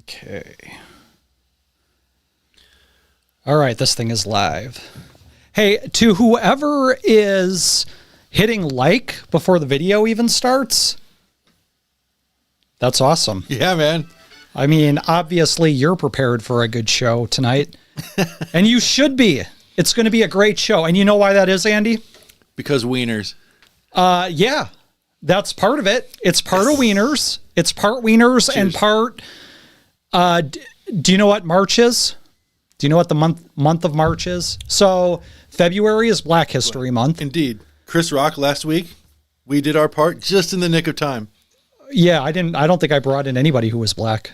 Okay. All right, this thing is live. Hey, to whoever is hitting like before the video even starts, that's awesome. Yeah, man. I mean, obviously you're prepared for a good show tonight, and you should be. It's going to be a great show. And you know why that is, Andy? Because wieners. Yeah, that's part of it. It's part of wieners. It's part wieners. Cheers. And part, do you know what March is? Do you know what the month of March is? So February is Black History Month. Indeed. Chris Rock last week, we did our part just in the nick of time. Yeah, I don't think I brought in anybody who was black.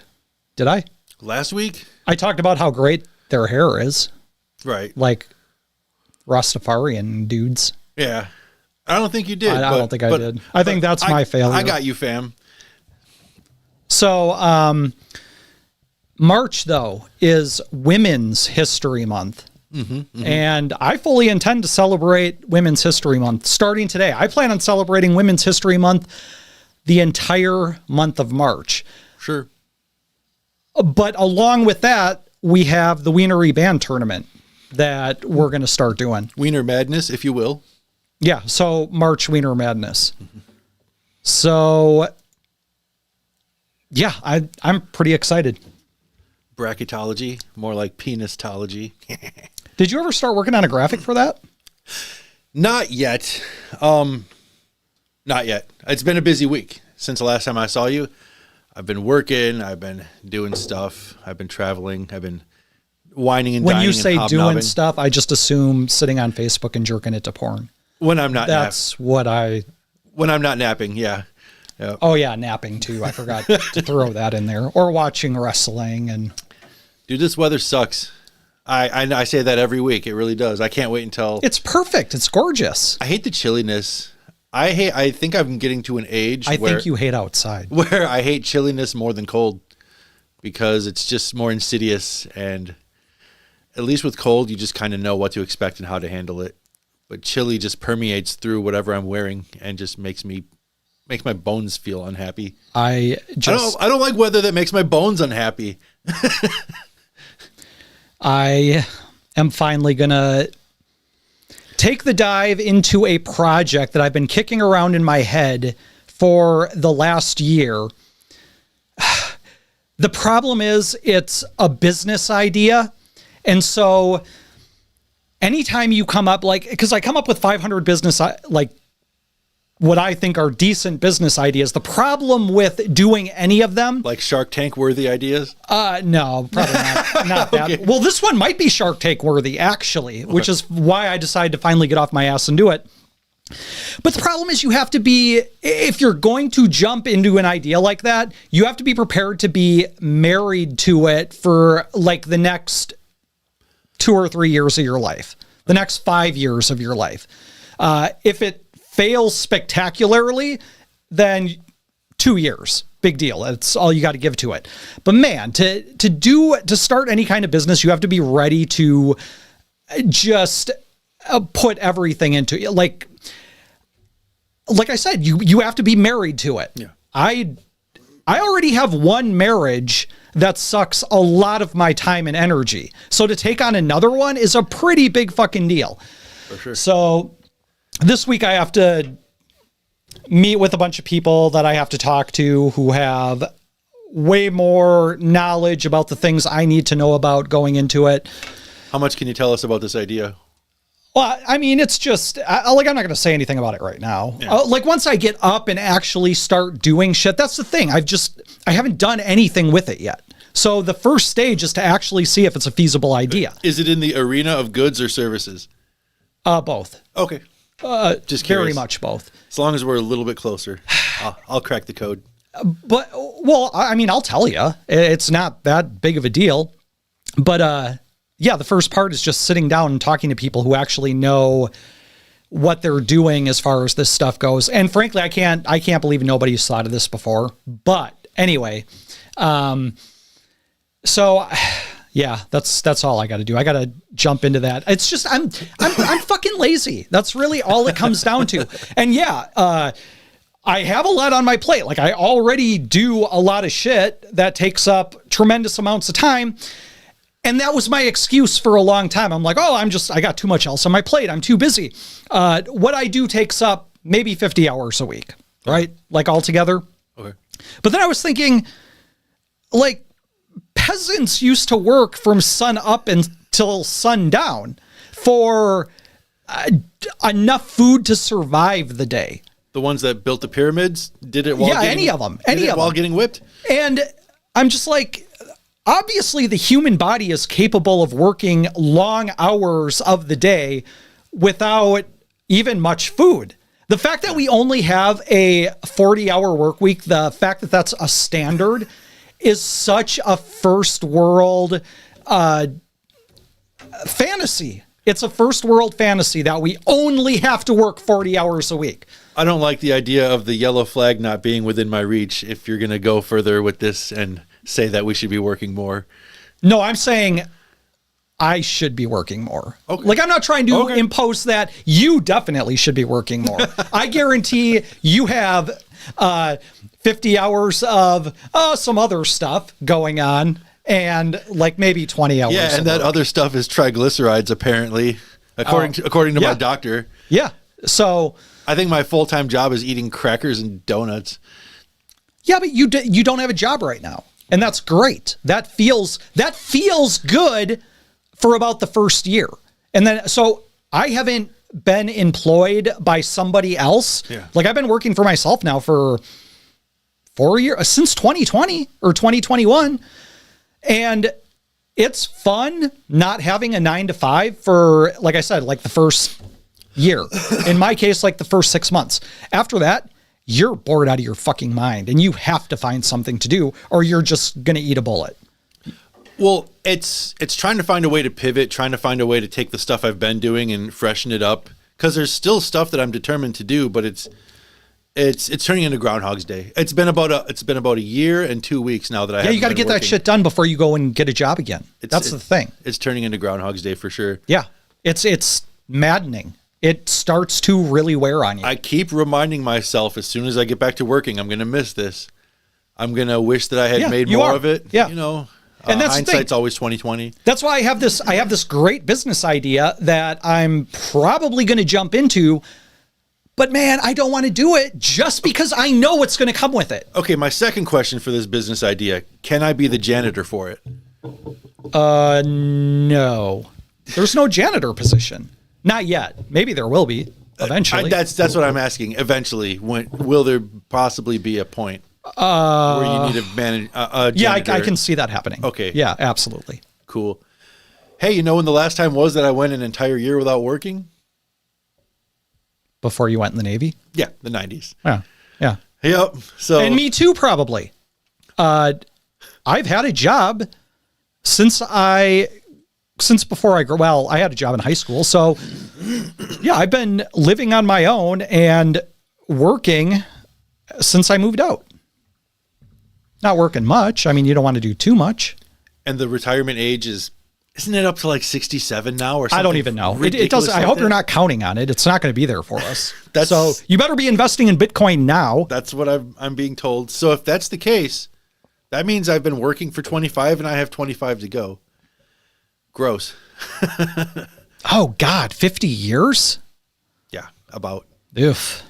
Did I? Last week? I talked about how great their hair is. Right. Like Rastafarian dudes. Yeah. I don't think you did. I don't think I did. I think that's my failure. I got you, fam. So, March, though, is Women's History Month. And I fully intend to celebrate Women's History Month starting today. I plan on celebrating Women's History Month the entire month of March. Sure. But along with that, we have the Wiener Band tournament that we're going to start doing. Wiener Madness, if you will. Yeah, so March Wiener Madness. So, yeah, I'm pretty excited. Bracketology, more like penistology. Did you ever start working on a graphic for that? Not yet. Not yet. It's been a busy week since the last time I saw you. I've been working. I've been doing stuff. I've been traveling. I've been whining and dining. When you say and doing stuff, I just assume sitting on Facebook and jerking it to porn. When I'm not When I'm not napping, yeah. Yep. Oh, yeah, napping, too. I forgot to throw that in there. Or watching wrestling. And dude, this weather sucks. I say that every week. It really does. I can't wait until... It's perfect. It's gorgeous. I hate the chilliness. I think I'm getting to an age I think you hate outside. Where I hate chilliness more than cold because it's just more insidious. And at least with cold, you just kind of know what to expect and how to handle it. But chilly just permeates through whatever I'm wearing and just makes my bones feel unhappy. I don't like weather that makes my bones unhappy. I am finally going to take the dive into a project that I've been kicking around in my head for the last year. The problem is it's a business idea. And so anytime you come up, because I come up with 500 business, what I think are decent business ideas. The problem with doing any of them, like Shark Tank worthy ideas? No, probably not that. Okay. Well, this one might be Shark Tank worthy actually, which is why I decided to finally get off my ass and do it. But the problem is you have to be, if you're going to jump into an idea like that, you have to be prepared to be married to it for like the next 2 or 3 years of your life, the next 5 years of your life. If it fails spectacularly, then 2 years, big deal. That's all you got to give to it. But man, to start any kind of business, you have to be ready to just put everything into it. Like I said, you have to be married to it. Yeah. I already have one marriage that sucks a lot of my time and energy. So to take on another one is a pretty big fucking deal. For sure. So this week I have to meet with a bunch of people that I have to talk to who have way more knowledge about the things I need to know about going into it. How much can you tell us about this idea? Well, I mean, it's just I'm not going to say anything about it right now. Yeah. Once I get up and actually start doing shit, that's the thing. I haven't done anything with it yet. So the first stage is to actually see if it's a feasible idea. Is it in the arena of goods or services? Both. Okay. Just very much both. As long as we're a little bit closer, I'll crack the code. But, well, I mean, I'll tell you, it's not that big of a deal. But, yeah, the first part is just sitting down and talking to people who actually know what they're doing as far as this stuff goes. And frankly, I can't believe nobody's thought of this before. But anyway, so yeah, that's all I got to do. I got to jump into that. It's just, I'm fucking lazy. That's really all it comes down to. And yeah, I have a lot on my plate. Like I already do a lot of shit that takes up tremendous amounts of time. And that was my excuse for a long time. I'm like, oh, I got too much else on my plate. I'm too busy. What I do takes up maybe 50 hours a week, right? Like altogether. Okay. But then I was thinking, like, peasants used to work from sun up until sundown for enough food to survive the day. The ones that built the pyramids did it while any of them while getting whipped. And I'm just like, obviously the human body is capable of working long hours of the day without even much food. The fact that we only have a 40-hour work week, the fact that that's a standard is such a first world fantasy. It's a first world fantasy that we only have to work 40 hours a week. I don't like the idea of the yellow flag not being within my reach if you're going to go further with this and say that we should be working more. No, I'm saying I should be working more. Okay. Like, I'm not trying to impose that. You definitely should be working more. I guarantee you have 50 hours of some other stuff going on and like maybe 20 hours. Yeah, and that other stuff is triglycerides, apparently, according to my doctor. Yeah. So I think my full-time job is eating crackers and donuts. Yeah, but you don't have a job right now. And that's great. That feels good for about the first year. And then, so I haven't been employed by somebody else. Yeah. Like I've been working for myself now for 4 years, since 2020 or 2021. And it's fun not having a 9 to 5 for, like I said, like the first year. In my case, like the first 6 months. After that, you're bored out of your fucking mind and you have to find something to do or you're just going to eat a bullet. Well, it's trying to find a way to pivot, trying to find a way to take the stuff I've been doing and freshen it up. Because there's still stuff that I'm determined to do, but it's turning into Groundhog's Day. It's been about a year and 2 weeks now that I you got to get that shit done before you go and get a job again. That's the thing. It's turning into Groundhog's Day for sure. Yeah, it's maddening. It starts to really wear on you. I keep reminding myself as soon as I get back to working, I'm going to miss this. I'm going to wish that I had made more of it. Yeah. You know, and that's hindsight's always 20/20. That's why I have this great business idea that I'm probably going to jump into, but man, I don't want to do it just because I know what's going to come with it. Okay, my second question for this business idea, can I be the janitor for it? No. There's no janitor position. Not yet. Maybe there will be eventually. That's what I'm asking. Eventually, will there possibly be a point where you need to manage a janitor? Yeah, I can see that happening. Okay. Yeah, absolutely. Cool. Hey, you know when the last time was that I went an entire year without working? Before you went in the Navy? Yeah, the 90s. Yeah. Yeah. Yep. So, and me too, probably. I've had a job since before I had a job in high school. So yeah, I've been living on my own and working since I moved out. Not working much. I mean, you don't want to do too much. And the retirement age isn't it up to like 67 now or something? I don't even know. It does. I hope you're not counting on it. It's not going to be there for us. So you better be investing in Bitcoin now. That's what I'm being told. So if that's the case, that means I've been working for 25 and I have 25 to go. Gross. Oh God, 50 years? Yeah, about. Oof.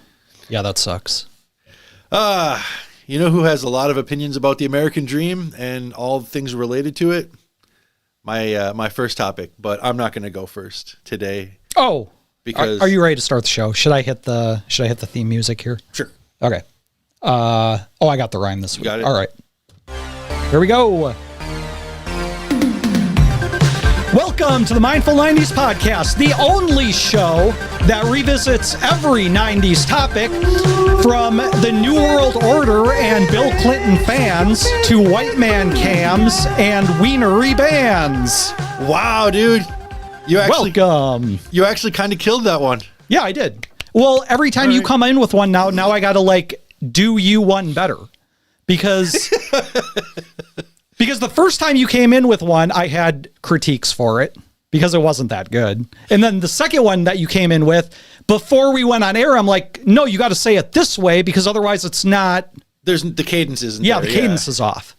Yeah, that sucks. You know who has a lot of opinions about the American dream and all things related to it? My first topic, but I'm not going to go first today. Oh, because are you ready to start the show? Should I hit the theme music here? Sure. Okay. I got the rhyme this week. Got it. All right. Here we go. Welcome to the Mindful 90s Podcast, the only show that revisits every 90s topic from the New World Order and Bill Clinton fans to white man cams and wienery bands. Wow, dude. Welcome. You actually kind of killed that one. Yeah, I did. Well, every time you come in with one now I got to do you one better because... Because the first time you came in with one, I had critiques for it because it wasn't that good. And then the second one that you came in with, before we went on air, I'm like, no, you got to say it this way because otherwise it's not. The cadence isn't. Yeah, there, the cadence is off.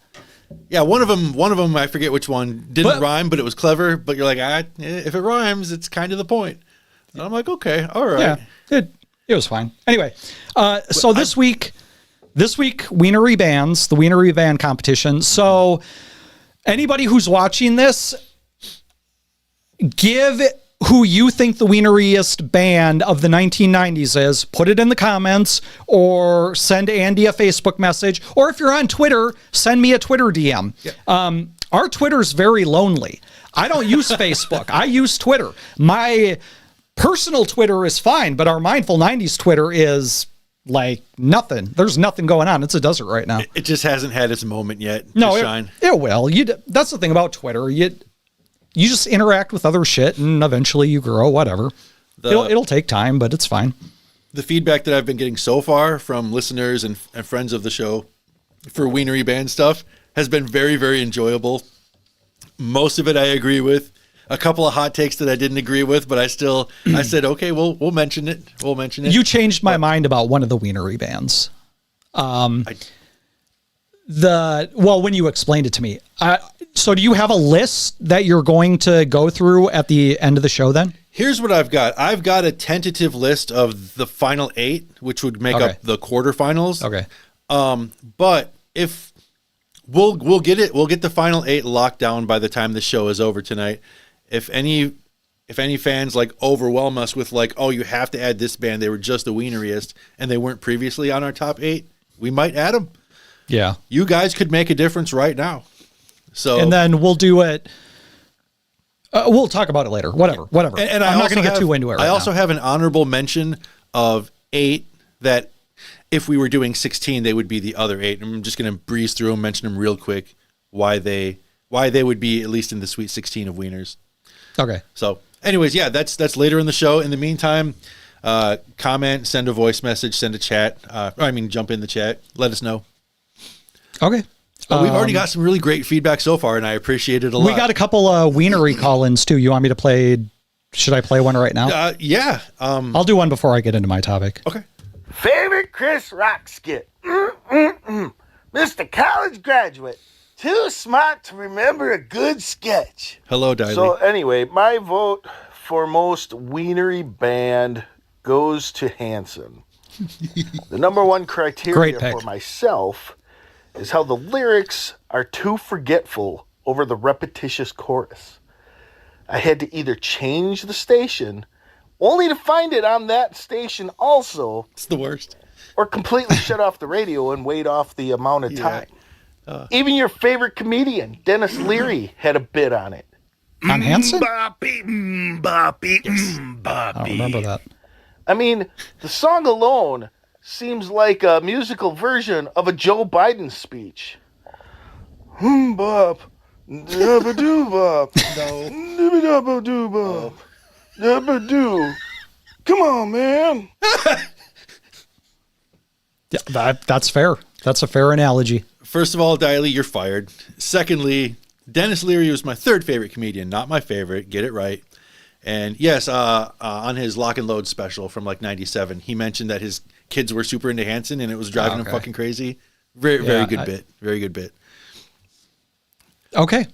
Yeah, one of them, I forget which one, didn't rhyme, but it was clever. But you're like, if it rhymes, it's kind of the point. And I'm like, okay, all right. Yeah, it was fine. Anyway, so this week, Wienery bands, the Wienery band competition. So anybody who's watching this, give who you think the wieneriest band of the 1990s is. Put it in the comments or send Andy a Facebook message. Or if you're on Twitter, send me a Twitter DM. Yeah. Our Twitter's very lonely. I don't use Facebook. I use Twitter. My personal Twitter is fine, but our Mindful 90s Twitter is like nothing. There's nothing going on. It's a desert right now. It just hasn't had its moment yet. No, to shine. It will. That's the thing about Twitter. You just interact with other shit, and eventually you grow. Whatever. It'll take time, but it's fine. The feedback that I've been getting so far from listeners and friends of the show for Wienery band stuff has been very, very enjoyable. Most of it I agree with. A couple of hot takes that I didn't agree with, but I said, okay, we'll mention it. We'll mention it. You changed my mind about one of the Wienery bands. When you explained it to me. So do you have a list that you're going to go through at the end of the show then? Here's what I've got. I've got a tentative list of the final 8, which would make up the quarterfinals. Okay. But if we'll get the final 8 locked down by the time the show is over tonight. If any fans like overwhelm us with like, oh, you have to add this band, they were just the wieneriest and they weren't previously on our top 8, we might add them. Yeah. You guys could make a difference right now. So, and then we'll do it. We'll talk about it later. Whatever. And I'm not going to get too into it right I also have an honorable mention of 8 that if we were doing 16, they would be the other 8. I'm just going to breeze through them, mention them real quick, why they would be at least in the Sweet 16 of Wieners. Okay. So anyways, yeah, that's later in the show. In the meantime, comment, send a voice message, send a chat. Jump in the chat. Let us know. Okay. But we've already got some really great feedback so far, and I appreciate it a lot. We got a couple Wienery call-ins, too. You want me to play? Should I play one right now? Yeah. I'll do one before I get into my topic. Okay. Favorite Chris Rock skit? Mr. College Graduate. Too smart to remember a good sketch. Hello, Diley. So anyway, my vote for most Wienery band goes to Hanson. The number one criteria for myself is how the lyrics are too forgetful over the repetitious chorus. I had to either change the station, only to find it on that station also. It's the worst. Or completely shut off the radio and wait off the amount of time. Even your favorite comedian, Dennis Leary, had a bit on it. On Hanson? Boppy, yes. I don't remember that. I mean, the song alone seems like a musical version of a Joe Biden speech. Bop, dabba doo bop, no, dabba doo bop, dabba doo. Come on, man. Yeah, that's fair. That's a fair analogy. First of all, Diley, you're fired. Secondly, Dennis Leary was my third favorite comedian, not my favorite. Get it right. And yes, on his Lock and Load special from like 97, he mentioned that his kids were super into Hanson and it was driving him fucking crazy. Very good bit. Very good bit. Okay.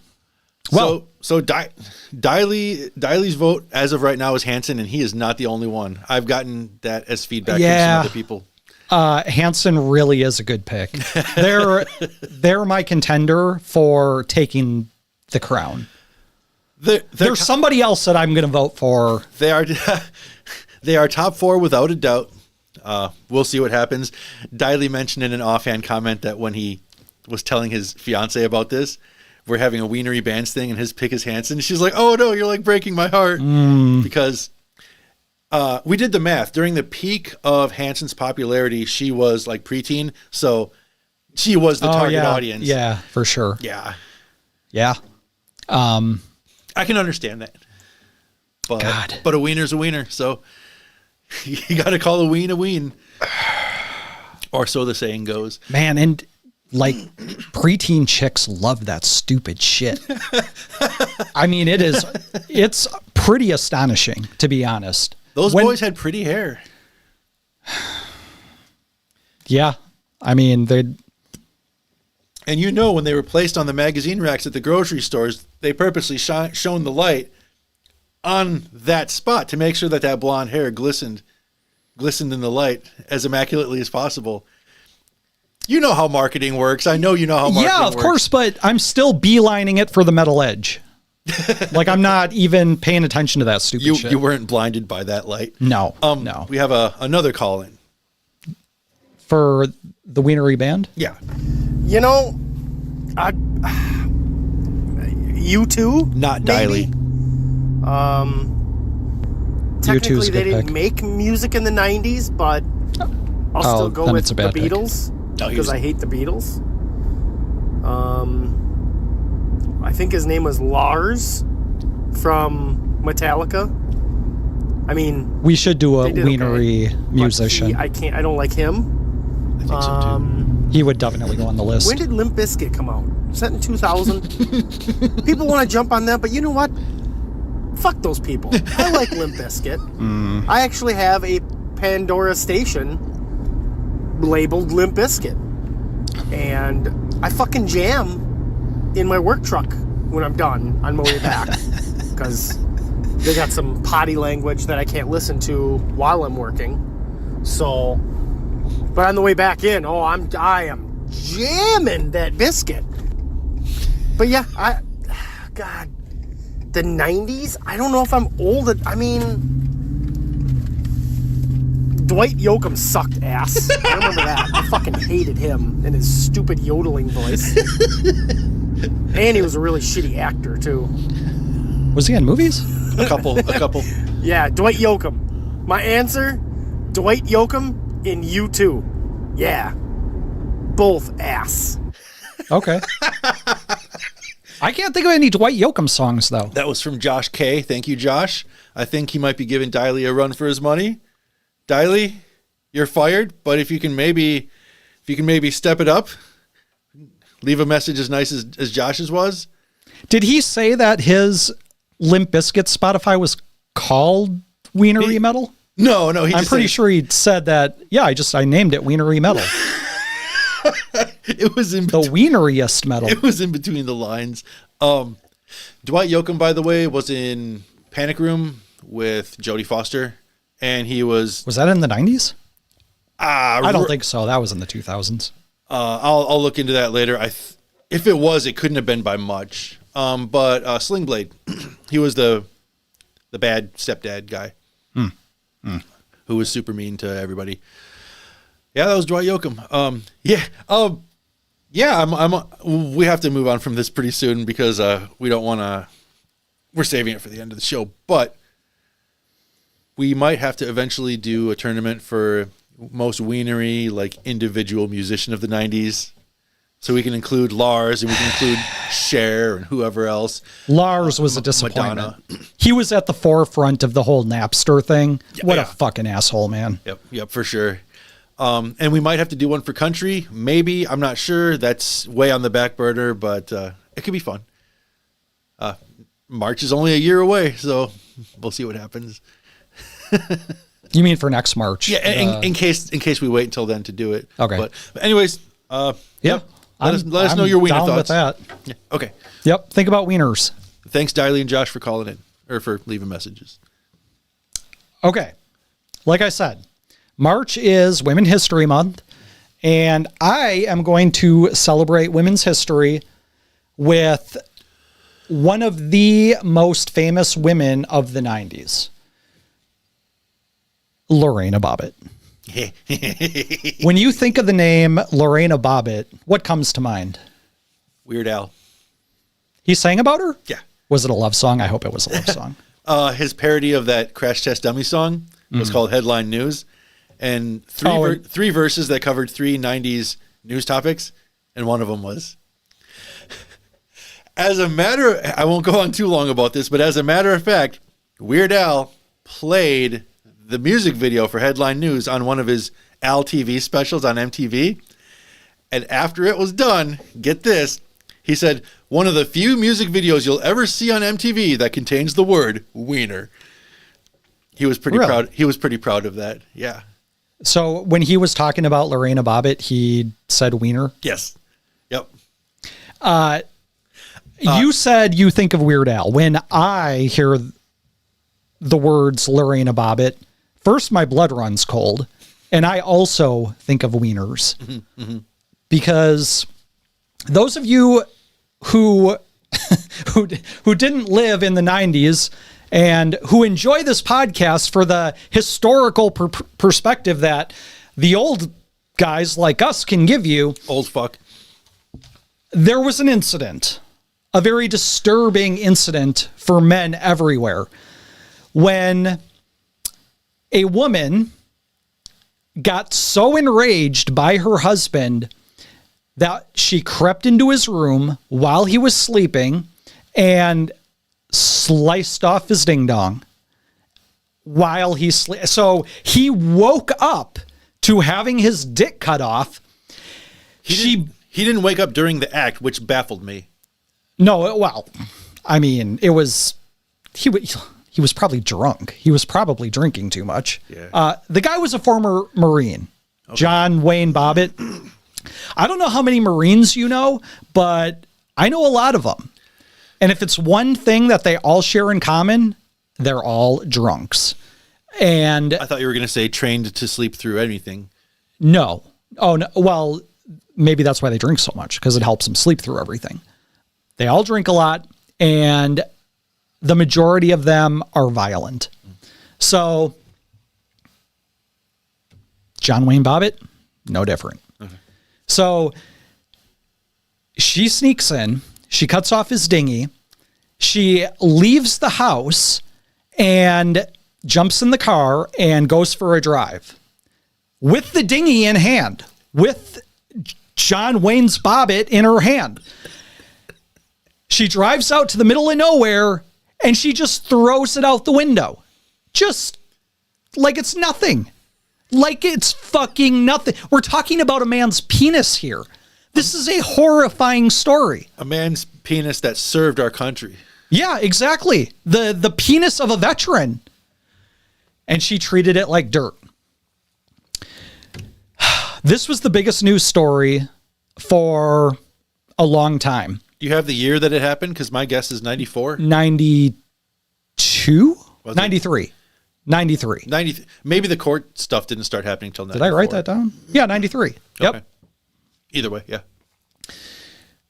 Well, so Diley's vote as of right now is Hanson, and he is not the only one. I've gotten that as feedback from some other people. Hanson really is a good pick. They're my contender for taking the crown. There's somebody else that I'm going to vote for. They are top 4 without a doubt. We'll see what happens. Diley mentioned in an offhand comment that when he was telling his fiance about this, we're having a Wienery bands thing, and his pick is Hanson. She's like, "Oh no, you're like breaking my heart," because we did the math. During the peak of Hanson's popularity, she was like preteen, so she was the target audience. Yeah, for sure. Yeah. I can understand that. But a wiener's a wiener, so you got to call a ween, or so the saying goes. Man, and like preteen chicks love that stupid shit. I mean, it's pretty astonishing, to be honest. Those boys had pretty hair. Yeah. I mean, and when they were placed on the magazine racks at the grocery stores, they purposely shone the light on that spot to make sure that blonde hair glistened in the light as immaculately as possible. You know how marketing works. I know you know how marketing works. Yeah, of course, but I'm still beelining it for the metal edge. Like, I'm not even paying attention to that stupid shit. You weren't blinded by that light? No, no. We have another call-in. For the Wienery band? Yeah. You know, U2? Not Diley. Technically, they didn't make music in the 90s, but I'll still go with the Beatles because I hate the Beatles. I think his name was Lars from Metallica. I mean, we should do a Wienery musician. I don't like him. I think so too. He would definitely go on the list. When did Limp Bizkit come out? Was that in 2000? People want to jump on that, but you know what? Fuck those people. I like Limp Bizkit. I actually have a Pandora station labeled Limp Bizkit. And I fucking jam in my work truck when I'm done on my way back. Because they got some potty language that I can't listen to while I'm working. So, but on the way back in, I am jamming that biscuit. But yeah, God, the 90s? I don't know if I'm old. I mean, Dwight Yoakam sucked ass. I remember that. I fucking hated him and his stupid yodeling voice. And he was a really shitty actor, too. Was he in movies? A couple. Yeah, Dwight Yoakam. My answer, Dwight Yoakam in U2. Yeah. Both ass. Okay. I can't think of any Dwight Yoakam songs, though. That was from Josh K. Thank you, Josh. I think he might be giving Diley a run for his money. Diley, you're fired, but if you can maybe step it up, leave a message as nice as Josh's was. Did he say that his Limp Bizkit Spotify was called Wienery Metal? No. I'm pretty sure he said that. Yeah, I named it Wienery Metal. It was in the wieneriest metal. It was in between the lines. Dwight Yoakam, by the way, was in Panic Room with Jodie Foster, and he was that in the 90s? I don't think so. That was in the 2000s. I'll look into that later. If it was, it couldn't have been by much. But Sling Blade, he was the bad stepdad guy who was super mean to everybody. Yeah, that was Dwight Yoakam. We have to move on from this pretty soon because we don't want to. We're saving it for the end of the show, but we might have to eventually do a tournament for most wienery, like individual musician of the 90s. So we can include Lars and we can include Cher and whoever else. Lars was a disappointment. Madonna. He was at the forefront of the whole Napster thing. What a fucking asshole, man. Yep, for sure. And we might have to do one for country. Maybe. I'm not sure. That's way on the back burner, but it could be fun. March is only a year away, so we'll see what happens. You mean for next March? Yeah, in case we wait until then to do it. Okay. But anyways, yeah. Let us know your wiener thoughts. With that. Yeah. Okay. Yep. Think about wieners. Thanks, Diley and Josh, for calling in or for leaving messages. Okay. Like I said, March is Women's History Month, and I am going to celebrate women's history with one of the most famous women of the 90s, Lorena Bobbitt. When you think of the name Lorena Bobbitt, what comes to mind? Weird Al. He sang about her? Yeah. Was it a love song? I hope it was a love song. His parody of that Crash Test Dummy song was called Headline News. And three verses that covered three 90s news topics. And one of them was, I won't go on too long about this, but as a matter of fact, Weird Al played the music video for Headline News on one of his Al TV specials on MTV. And after it was done, get this, he said, one of the few music videos you'll ever see on MTV that contains the word wiener. He was pretty Really? proud. He was pretty proud of that. Yeah. So when he was talking about Lorena Bobbitt, he said wiener. Yes. Yep. You said you think of Weird Al. When I hear the words Lorena Bobbitt, first my blood runs cold, and I also think of wieners. Because those of you who who didn't live in the 90s and who enjoy this podcast for the historical perspective that the old guys like us can give you. Old fuck. There was an incident, a very disturbing incident for men everywhere, when a woman got so enraged by her husband that she crept into his room while he was sleeping and sliced off his ding dong while he slept. So he woke up to having his dick cut off. He didn't wake up during the act, which baffled me. No, well, I mean, it was he was probably drunk. He was probably drinking too much. Yeah. The guy was a former Marine, okay. John Wayne Bobbitt. I don't know how many Marines you know, but I know a lot of them. And if it's one thing that they all share in common, they're all drunks. And I thought you were going to say trained to sleep through anything. No. Oh, no. Well, maybe that's why they drink so much, because it helps them sleep through everything. They all drink a lot, and the majority of them are violent. So John Wayne Bobbitt, no different. Okay. So she sneaks in, she cuts off his dinghy, she leaves the house and jumps in the car and goes for a drive with the dinghy in hand, with John Wayne's Bobbitt in her hand. She drives out to the middle of nowhere and she just throws it out the window. Just like it's nothing. Like it's fucking nothing. We're talking about a man's penis here. This is a horrifying story. A man's penis that served our country. Yeah, exactly. The penis of a veteran. And she treated it like dirt. This was the biggest news story for a long time. Do you have the year that it happened? Because my guess is 94. 92? 93. 93. 90. Maybe the court stuff didn't start happening until 94. Did I write that down? Yeah, 93. Yep. Okay. Either way, yeah.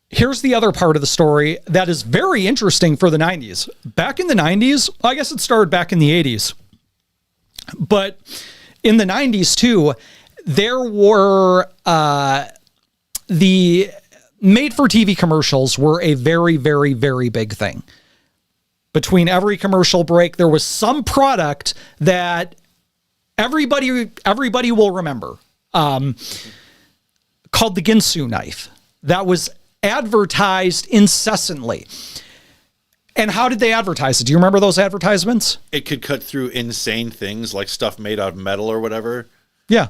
Here's the other part of the story that is very interesting for the 90s. Back in the 90s, well, I guess it started back in the 80s. But in the 90s, too, there were the made-for-TV commercials were a very, very, very big thing. Between every commercial break, there was some product that everybody will remember, called the Ginsu knife, that was advertised incessantly. And how did they advertise it? Do you remember those advertisements? It could cut through insane things like stuff made out of metal or whatever. Yeah.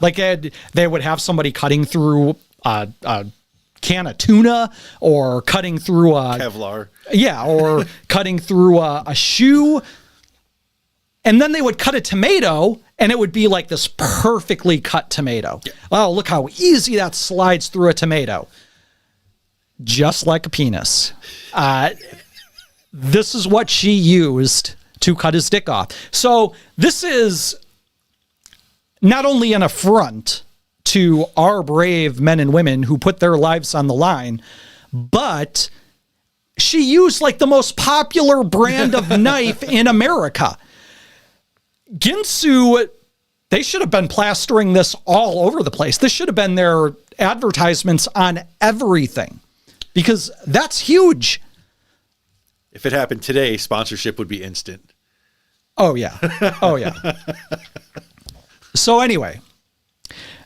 Like they would have somebody cutting through a can of tuna, or cutting through a Kevlar. Yeah, or cutting through a shoe. And then they would cut a tomato, and it would be like this perfectly cut tomato. Yeah. Oh, look how easy that slides through a tomato. Just like a penis. This is what she used to cut his dick off. So this is not only an affront to our brave men and women who put their lives on the line, but she used like the most popular brand of knife in America. Ginsu, they should have been plastering this all over the place. This should have been their advertisements on everything, because that's huge. If it happened today, sponsorship would be instant. Oh, yeah. Oh, yeah. So anyway,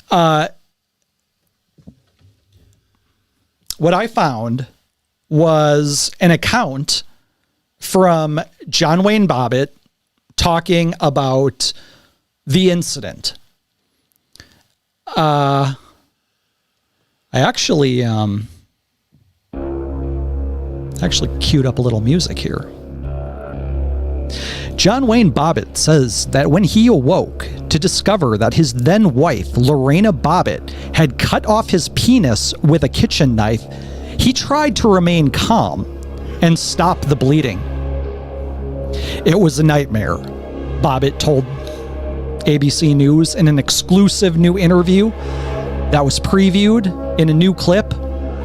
what I found was an account from John Wayne Bobbitt talking about the incident. I actually queued up a little music here. John Wayne Bobbitt says that when he awoke to discover that his then wife, Lorena Bobbitt, had cut off his penis with a kitchen knife, he tried to remain calm and stop the bleeding. It was a nightmare, Bobbitt told ABC News in an exclusive new interview that was previewed in a new clip.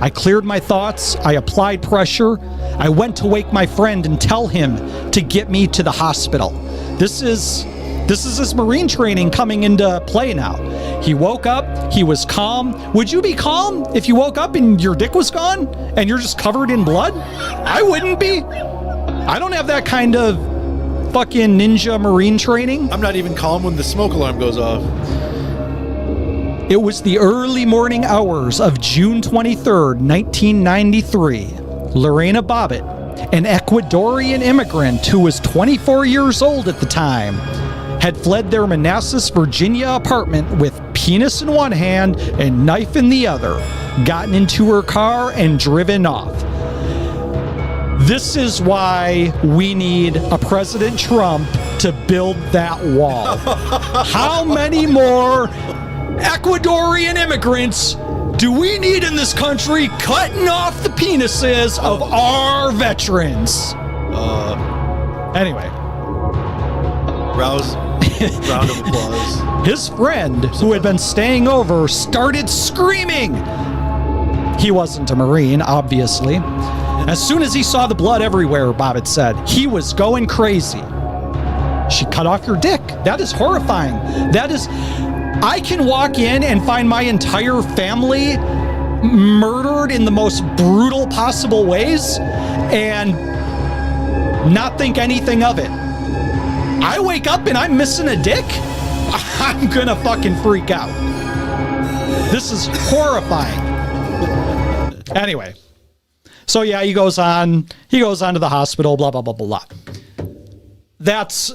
I cleared my thoughts. I applied pressure. I went to wake my friend and tell him to get me to the hospital. This is his Marine training coming into play now. He woke up. He was calm. Would you be calm if you woke up and your dick was gone and you're just covered in blood? I wouldn't be. I don't have that kind of fucking ninja Marine training. I'm not even calm when the smoke alarm goes off. It was the early morning hours of June 23rd, 1993. Lorena Bobbitt, an Ecuadorian immigrant who was 24 years old at the time, had fled their Manassas, Virginia apartment with penis in one hand and knife in the other, gotten into her car and driven off. This is why we need a President Trump to build that wall. How many more Ecuadorian immigrants do we need in this country cutting off the penises of our veterans? Anyway. Round of applause. His friend, who had been staying over, started screaming. He wasn't a Marine, obviously. As soon as he saw the blood everywhere, Bobbitt said, he was going crazy. She cut off your dick. That is horrifying. I can walk in and find my entire family murdered in the most brutal possible ways and not think anything of it. I wake up and I'm missing a dick? I'm gonna fucking freak out. This is horrifying. Anyway. So yeah, he goes on to the hospital, blah, blah, blah, blah, blah. That's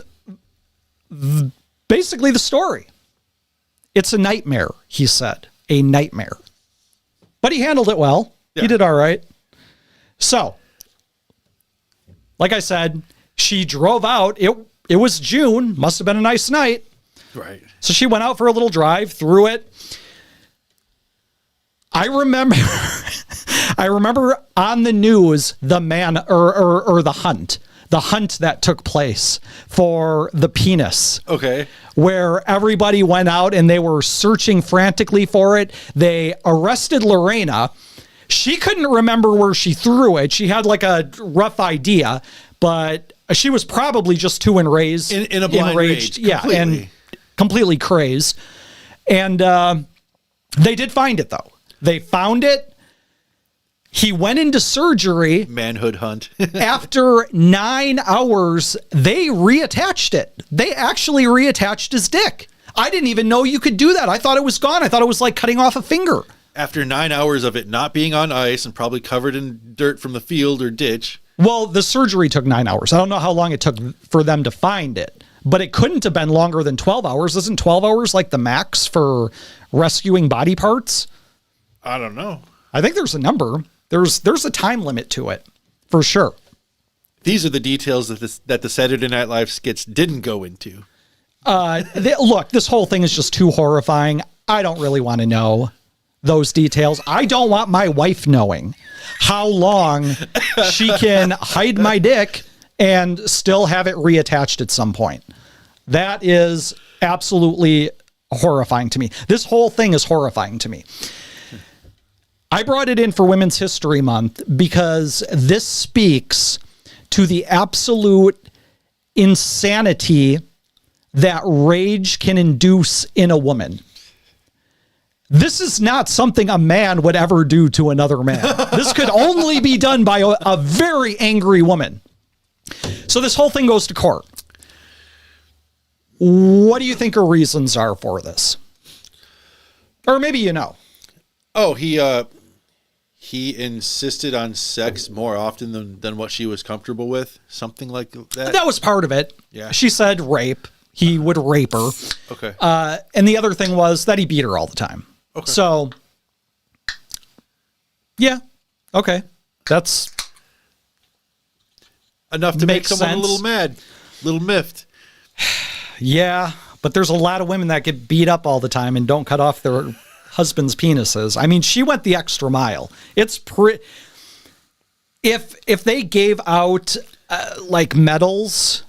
basically the story. It's a nightmare, he said. A nightmare. But he handled it well. Yeah. He did all right. So, like I said, she drove out. It was June. Must have been a nice night. Right. So she went out for a little drive through it. I remember on the news the hunt that took place for the penis. Okay. Where everybody went out and they were searching frantically for it. They arrested Lorena. She couldn't remember where she threw it. She had like a rough idea, but she was probably just too enraged. In a blind rage. Yeah, completely. And completely crazed. And they did find it, though. They found it. He went into surgery. Manhood hunt. After 9 hours, they reattached it. They actually reattached his dick. I didn't even know you could do that. I thought it was gone. I thought it was like cutting off a finger. After 9 hours of it not being on ice and probably covered in dirt from the field or ditch. Well, the surgery took 9 hours. I don't know how long it took for them to find it, but it couldn't have been longer than 12 hours. Isn't 12 hours like the max for rescuing body parts? I don't know. I think there's a number. There's a time limit to it, for sure. These are the details that the Saturday Night Live skits didn't go into. Look, this whole thing is just too horrifying. I don't really want to know those details. I don't want my wife knowing how long she can hide my dick and still have it reattached at some point. That is absolutely horrifying to me. This whole thing is horrifying to me. I brought it in for Women's History Month because this speaks to the absolute insanity that rage can induce in a woman. This is not something a man would ever do to another man. This could only be done by a very angry woman. So this whole thing goes to court. What do you think her reasons are for this? Or maybe you know. Oh, he insisted on sex more often than what she was comfortable with. Something like that. That was part of it. Yeah. She said rape. He would rape her. Okay. And the other thing was that he beat her all the time. Okay. So, yeah. Okay. That's enough to make someone a little mad. Little miffed. Yeah, but there's a lot of women that get beat up all the time and don't cut off their husband's penises. I mean, she went the extra mile. It's if they gave out like medals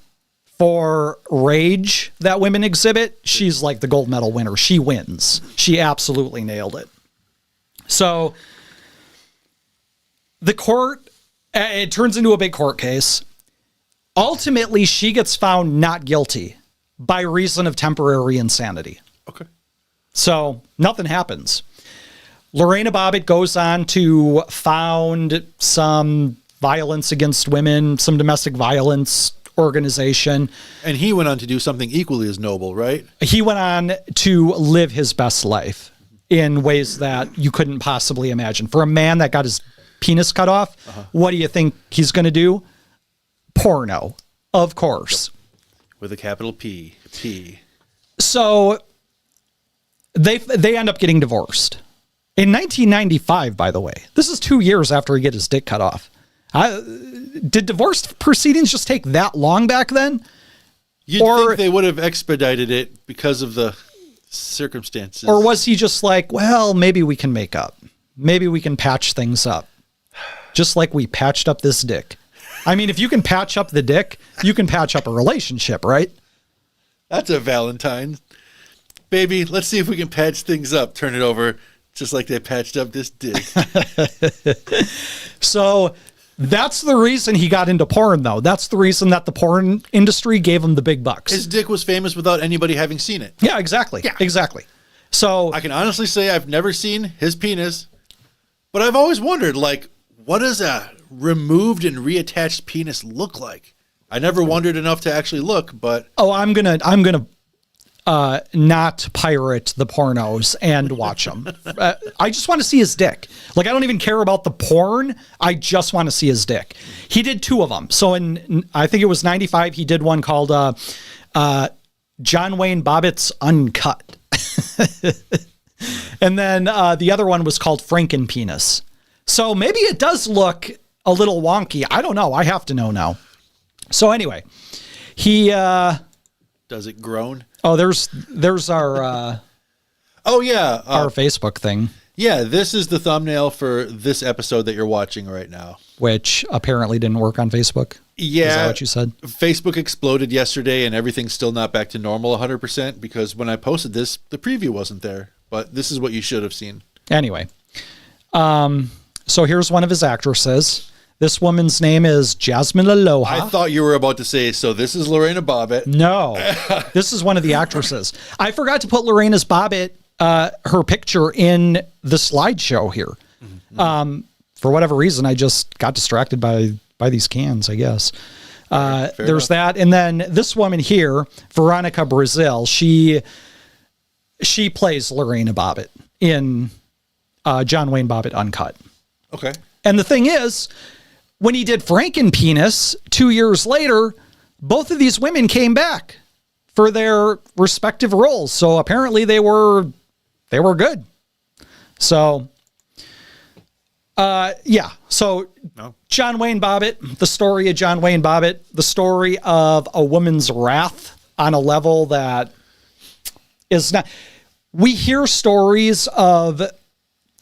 for rage that women exhibit, she's like the gold medal winner. She wins. She absolutely nailed it. So the court, it turns into a big court case. Ultimately, she gets found not guilty by reason of temporary insanity. Okay. So nothing happens. Lorena Bobbitt goes on to found some violence against women, some domestic violence organization. And he went on to do something equally as noble, right? He went on to live his best life in ways that you couldn't possibly imagine. For a man that got his penis cut off, what do you think he's going to do? Porno, of course. With a capital P. P. So they end up getting divorced. In 1995, by the way. This is 2 years after he get his dick cut off. Did divorce proceedings just take that long back then? You'd think they would have expedited it because of the circumstances. Or was he just like, well, maybe we can make up. Maybe we can patch things up. Just like we patched up this dick. I mean, if you can patch up the dick, you can patch up a relationship, right? That's a Valentine. Baby, let's see if we can patch things up. Turn it over just like they patched up this dick. So that's the reason he got into porn, though. That's the reason that the porn industry gave him the big bucks. His dick was famous without anybody having seen it. Yeah, exactly. Yeah. Exactly. So I can honestly say I've never seen his penis, but I've always wondered, like, what does a removed and reattached penis look like? I never wondered enough to actually look, but I'm gonna not pirate the pornos and watch them. I just want to see his dick. Like, I don't even care about the porn. I just want to see his dick. He did 2 of them. So I think it was 95, he did one called John Wayne Bobbitt's Uncut. And then the other one was called Frankenpenis. So maybe it does look a little wonky. I don't know. I have to know now. So anyway, he... does it groan? Oh, there's our... oh, yeah. Our Facebook thing. Yeah, this is the thumbnail for this episode that you're watching right now. Which apparently didn't work on Facebook. Yeah. Is that what you said? Facebook exploded yesterday and everything's still not back to normal 100% because when I posted this, the preview wasn't there. But this is what you should have seen. Anyway. So here's one of his actresses. This woman's name is Jasmine Aloha. I thought you were about to say, so this is Lorena Bobbitt. No, this is one of the actresses. I forgot to put Lorena's Bobbitt, her picture in the slideshow here. Mm-hmm. For whatever reason, I just got distracted by these cans, I guess. Fair there's enough. That. And then this woman here, Veronica Brazil, she plays Lorena Bobbitt in John Wayne Bobbitt Uncut. Okay. And the thing is, when he did Frankenpenis 2 years later, both of these women came back for their respective roles. So apparently they were good. So, yeah. So John Wayne Bobbitt, the story of John Wayne Bobbitt, the story of a woman's wrath on a level that is not... We hear stories of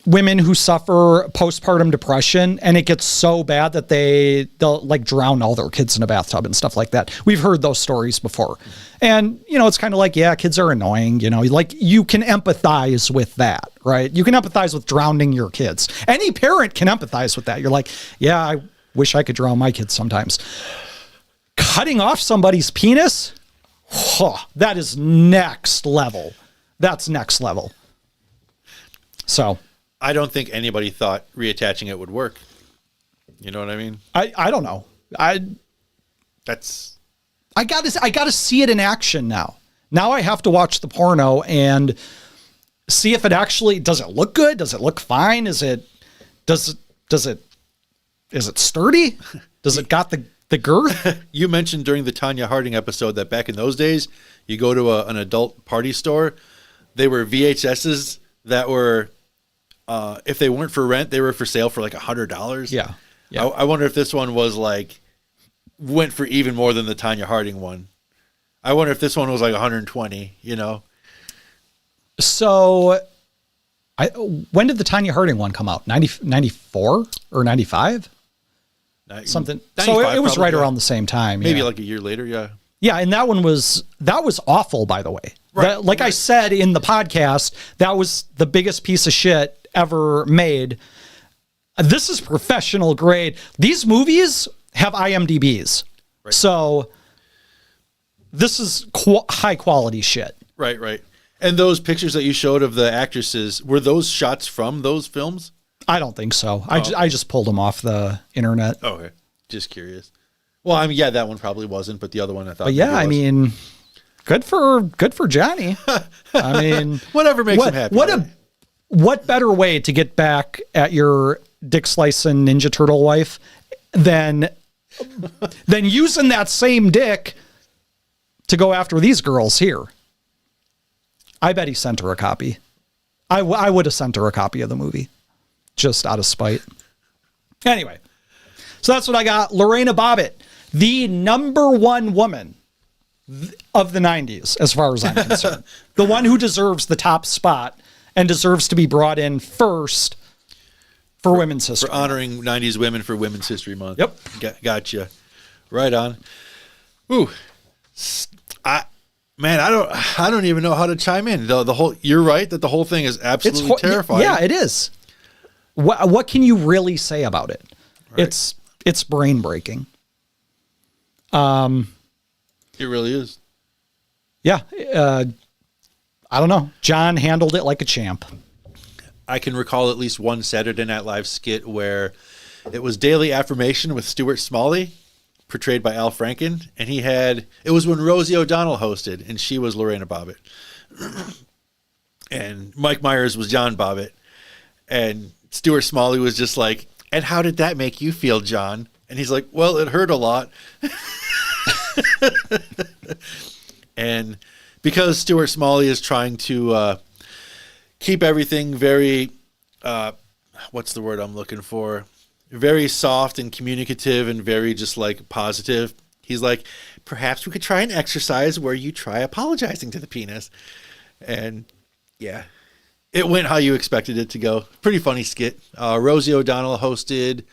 women who suffer postpartum depression, and it gets so bad that they'll like drown all their kids in a bathtub and stuff like that. We've heard those stories before. And, you know, it's kind of like, yeah, kids are annoying, you know, like you can empathize with that, right? You can empathize with drowning your kids. Any parent can empathize with that. You're like, yeah, I wish I could drown my kids sometimes. Cutting off somebody's penis, that is next level. That's next level. So I don't think anybody thought reattaching it would work. You know what I mean? I don't know. I gotta see it in action now. Now I have to watch the porno and see if it actually, does it look good? Does it look fine? Is it sturdy? Does it got the girth? You mentioned during the Tanya Harding episode that back in those days, you go to an adult party store, they were VHSs that were, if they weren't for rent, they were for sale for like $100. Yeah. I wonder if this one was like went for even more than the Tonya Harding one. I wonder if this one was like 120, you know? So when did the Tonya Harding one come out? 94 or 95? Something. So it was right around the same time. Maybe like a year later, yeah. Yeah, and that was awful, by the way. Right. Like I said in the podcast, that was the biggest piece of shit ever made. This is professional grade. These movies have IMDb's. Right. So this is high quality shit. Right, right. And those pictures that you showed of the actresses, were those shots from those films? I don't think so. I just pulled them off the internet. Oh, okay. Just curious. Well, I mean, yeah, that one probably wasn't, but the other one I thought. But yeah, I mean, good for Johnny. I mean, whatever makes him happy. What better way to get back at your Dick Slicin' Ninja Turtle wife than using that same dick to go after these girls here? I bet he sent her a copy. I would have sent her a copy of the movie, just out of spite. Anyway, so that's what I got. Lorena Bobbitt, the number one woman of the 90s, as far as I'm concerned. The one who deserves the top spot and deserves to be brought in first for Women's History. For honoring 90s women for Women's History Month. Yep. Gotcha. Right on. Ooh. I don't even know how to chime in. The whole, you're right that the whole thing is absolutely terrifying. Yeah, it is. What can you really say about it? Right. It's brain breaking. It really is. Yeah. I don't know. John handled it like a champ. I can recall at least one Saturday Night Live skit where it was Daily Affirmation with Stuart Smalley, portrayed by Al Franken, and it was when Rosie O'Donnell hosted, and she was Lorena Bobbitt. And Mike Myers was John Bobbitt, and Stuart Smalley was just like, and how did that make you feel, John? And he's like, well, it hurt a lot. And because Stuart Smalley is trying to keep everything very, what's the word I'm looking for? Very soft and communicative and very just like positive. He's like, perhaps we could try an exercise where you try apologizing to the penis. And yeah, it went how you expected it to go. Pretty funny skit. Rosie O'Donnell hosted.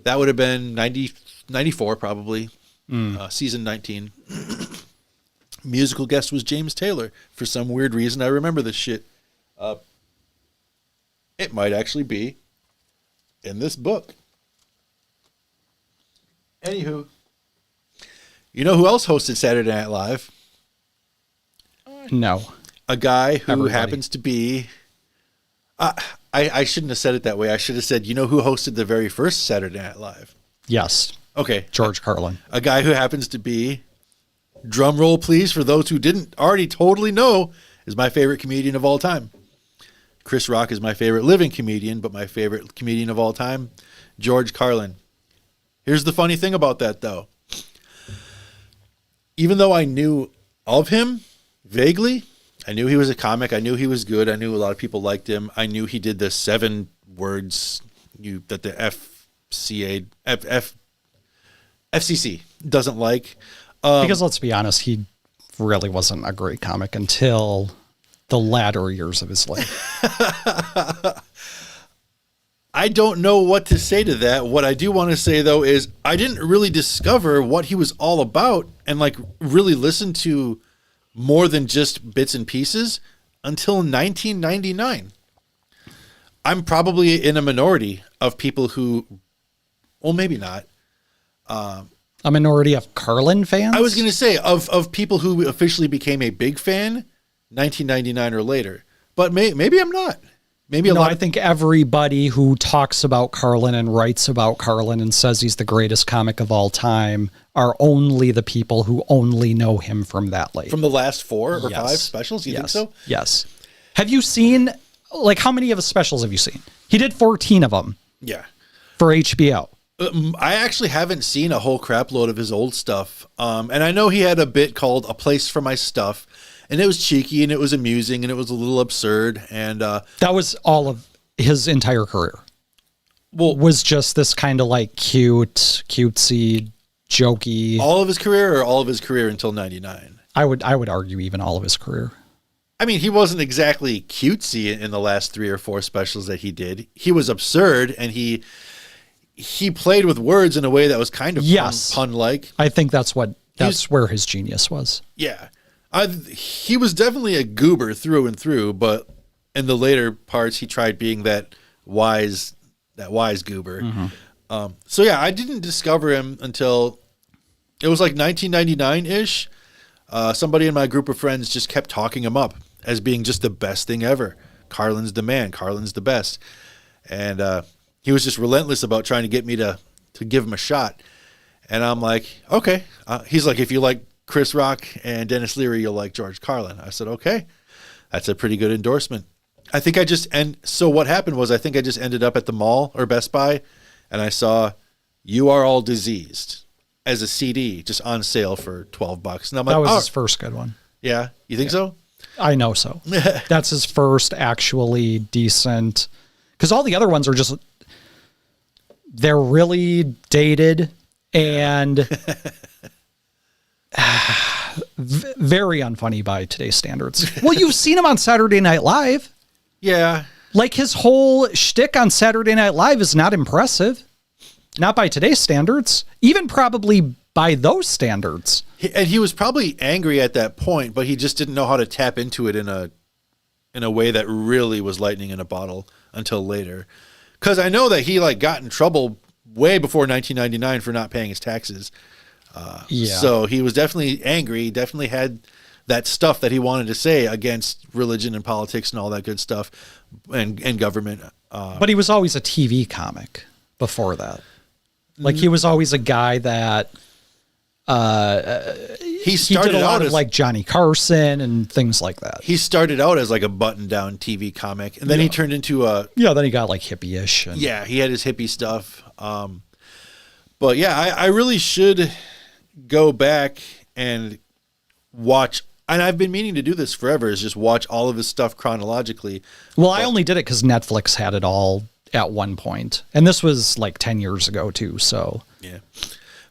That would have been 94 probably. Season 19. Musical guest was James Taylor. For some weird reason, I remember this shit. It might actually be in this book. Anywho, you know who else hosted Saturday Night Live? No. A guy who happens to be... I shouldn't have said it that way. I should have said, you know who hosted the very first Saturday Night Live? Yes. Okay. George Carlin. A guy who happens to be, drum roll please, for those who didn't already totally know, is my favorite comedian of all time. Chris Rock is my favorite living comedian, but my favorite comedian of all time, George Carlin. Here's the funny thing about that, though. Even though I knew of him vaguely, I knew he was a comic. I knew he was good. I knew a lot of people liked him. I knew he did the 7 words that the FCC doesn't like. Because let's be honest, he really wasn't a great comic until the latter years of his life. I don't know what to say to that. What I do want to say, though, is I didn't really discover what he was all about and like really listen to more than just bits and pieces until 1999. I'm probably in a minority of people who, well, maybe not. A minority of Carlin fans? I was going to say of people who officially became a big fan 1999 or later. But maybe I'm not. I think everybody who talks about Carlin and writes about Carlin and says he's the greatest comic of all time are only the people who only know him from that late. From the last 4 or 5 specials? You think so? Yes. Have you seen, like, how many of his specials have you seen? He did 14 of them. Yeah. For HBO. I actually haven't seen a whole crap load of his old stuff. And I know he had a bit called A Place for My Stuff. And it was cheeky and it was amusing and it was a little absurd. And that was all of his entire career. Well, was just this kind of like cutesy jokey. All of his career or all of his career until 99? I would argue even all of his career. I mean, he wasn't exactly cutesy in the last 3 or 4 specials that he did. He was absurd, and he played with words in a way that was kind of pun-like. I think that's where his genius was. Yeah. He was definitely a goober through and through, but in the later parts, he tried being that wise goober. Mm-hmm. So yeah, I didn't discover him until it was like 1999-ish. Somebody in my group of friends just kept talking him up as being just the best thing ever. Carlin's the man. Carlin's the best. And he was just relentless about trying to get me to give him a shot. And I'm like, okay. He's like, if you like Chris Rock and Dennis Leary, you'll like George Carlin. I said, okay. That's a pretty good endorsement. So what happened was I think I just ended up at the mall or Best Buy, and I saw You Are All Diseased as a CD just on sale for $12. And I'm like, that was his first good one. Yeah. You think so? I know so. That's his first actually decent, because all the other ones are just, they're really dated and very unfunny by today's standards. Well, you've seen him on Saturday Night Live. Yeah. Like his whole shtick on Saturday Night Live is not impressive. Not by today's standards, even probably by those standards. And he was probably angry at that point, but he just didn't know how to tap into it in a way that really was lightning in a bottle until later. Because I know that he got in trouble way before 1999 for not paying his taxes. So he was definitely angry. He definitely had that stuff that he wanted to say against religion and politics and all that good stuff and government. But he was always a TV comic before that. Like he was always a guy that he did a lot of like Johnny Carson and things like that. He started out as like a button-down TV comic, and then he turned into then he got like hippie-ish. Yeah, he had his hippie stuff. But yeah, I really should go back and watch. And I've been meaning to do this forever, is just watch all of his stuff chronologically. Well, I only did it because Netflix had it all at one point. And this was like 10 years ago too, so. Yeah.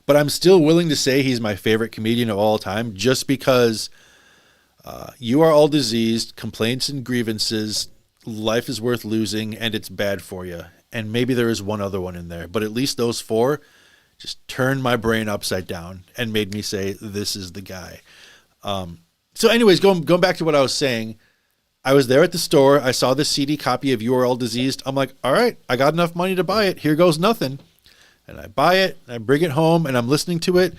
But I'm still willing to say he's my favorite comedian of all time, just because You Are All Diseased, Complaints and Grievances, Life is Worth Losing, and It's Bad for You. And maybe there is one other one in there, but at least those 4 just turned my brain upside down and made me say, this is the guy. So anyways, going back to what I was saying, I was there at the store. I saw this CD copy of You Are All Diseased. I'm like, all right, I got enough money to buy it. Here goes nothing. And I buy it, and I bring it home, and I'm listening to it.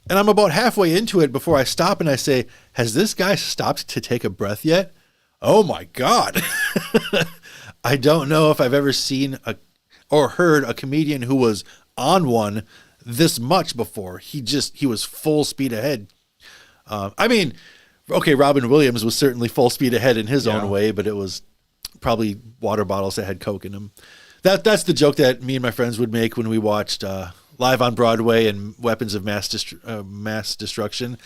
And I'm about halfway into it before I stop and I say, has this guy stopped to take a breath yet? Oh my God. I don't know if I've ever seen or heard a comedian who was on one this much before. He was full speed ahead. Robin Williams was certainly full speed ahead in his own way, but it was probably water bottles that had Coke in them. That's the joke that me and my friends would make when we watched Live on Broadway and Weapons of Mass Destruction.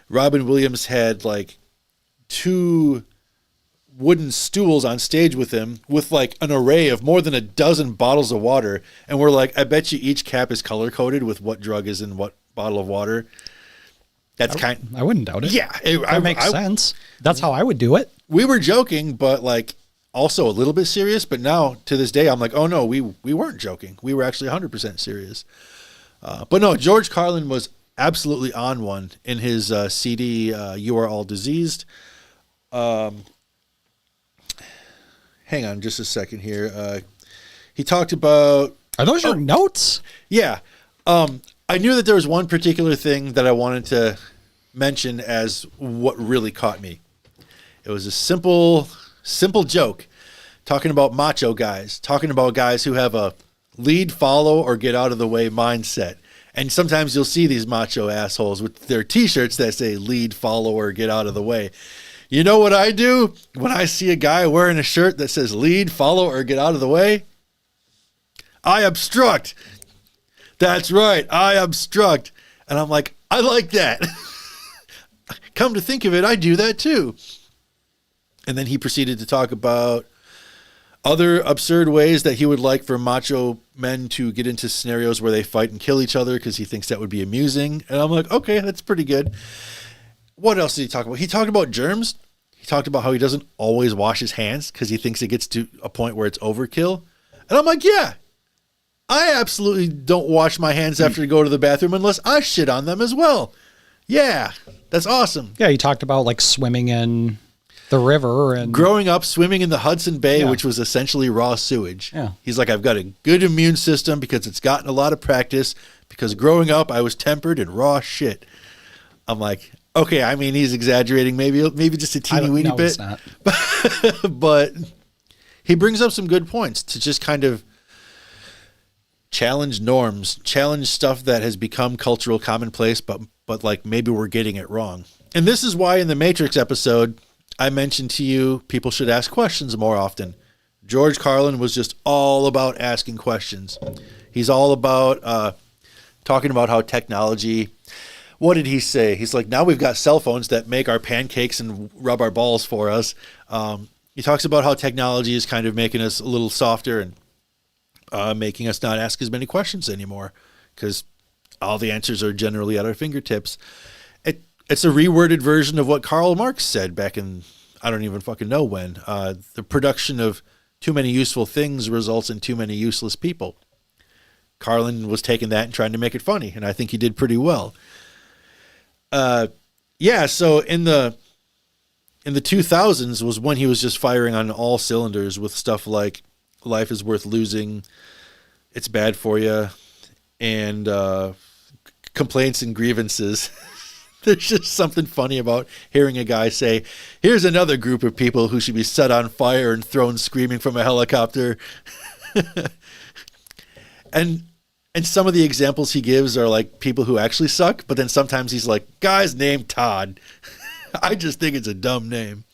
Robin Williams had like 2 wooden stools on stage with him with like an array of more than a dozen bottles of water. And we're like, I bet you each cap is color coded with what drug is in what bottle of water. I wouldn't doubt it. Yeah. That makes sense. That's how I would do it. We were joking, but like also a little bit serious. But now to this day, I'm like, oh no, we weren't joking. We were actually 100% serious. But no, George Carlin was absolutely on one in his CD, You Are All Diseased. Hang on just a second here. He talked about... Are those your notes? Yeah. I knew that there was one particular thing that I wanted to mention as what really caught me. It was a simple joke talking about macho guys, talking about guys who have a lead, follow, or get out of the way mindset. And sometimes you'll see these macho assholes with their t-shirts that say lead, follow, or get out of the way. You know what I do when I see a guy wearing a shirt that says lead, follow, or get out of the way? I obstruct. That's right. I obstruct. And I'm like, I like that. Come to think of it, I do that too. And then he proceeded to talk about, Other absurd ways that he would like for macho men to get into scenarios where they fight and kill each other because he thinks that would be amusing. And I'm like, okay, that's pretty good. What else did he talk about? He talked about germs. He talked about how he doesn't always wash his hands because he thinks it gets to a point where it's overkill. And I'm like, yeah, I absolutely don't wash my hands after I go to the bathroom unless I shit on them as well. Yeah, that's awesome. Yeah, he talked about like swimming in the river and growing up swimming in the Hudson Bay, which was essentially raw sewage. Yeah. He's like, I've got a good immune system because it's gotten a lot of practice because growing up I was tempered in raw shit. I'm like, okay, I mean, he's exaggerating maybe just a teeny weeny bit. It's not. But he brings up some good points to just kind of challenge norms, challenge stuff that has become cultural commonplace, but like maybe we're getting it wrong. And this is why in the Matrix episode, I mentioned to you, people should ask questions more often. George Carlin was just all about asking questions. He's all about talking about how technology, what did he say? He's like, now we've got cell phones that make our pancakes and rub our balls for us. He talks about how technology is kind of making us a little softer and making us not ask as many questions anymore because all the answers are generally at our fingertips. It's a reworded version of what Karl Marx said back in, I don't even fucking know when. The production of too many useful things results in too many useless people. Carlin was taking that and trying to make it funny, and I think he did pretty well. So in the 2000s was when he was just firing on all cylinders with stuff like life is worth losing, it's bad for you, and complaints and grievances. There's just something funny about hearing a guy say, here's another group of people who should be set on fire and thrown screaming from a helicopter. And some of the examples he gives are like people who actually suck, but then sometimes he's like, guy's named Todd. I just think it's a dumb name.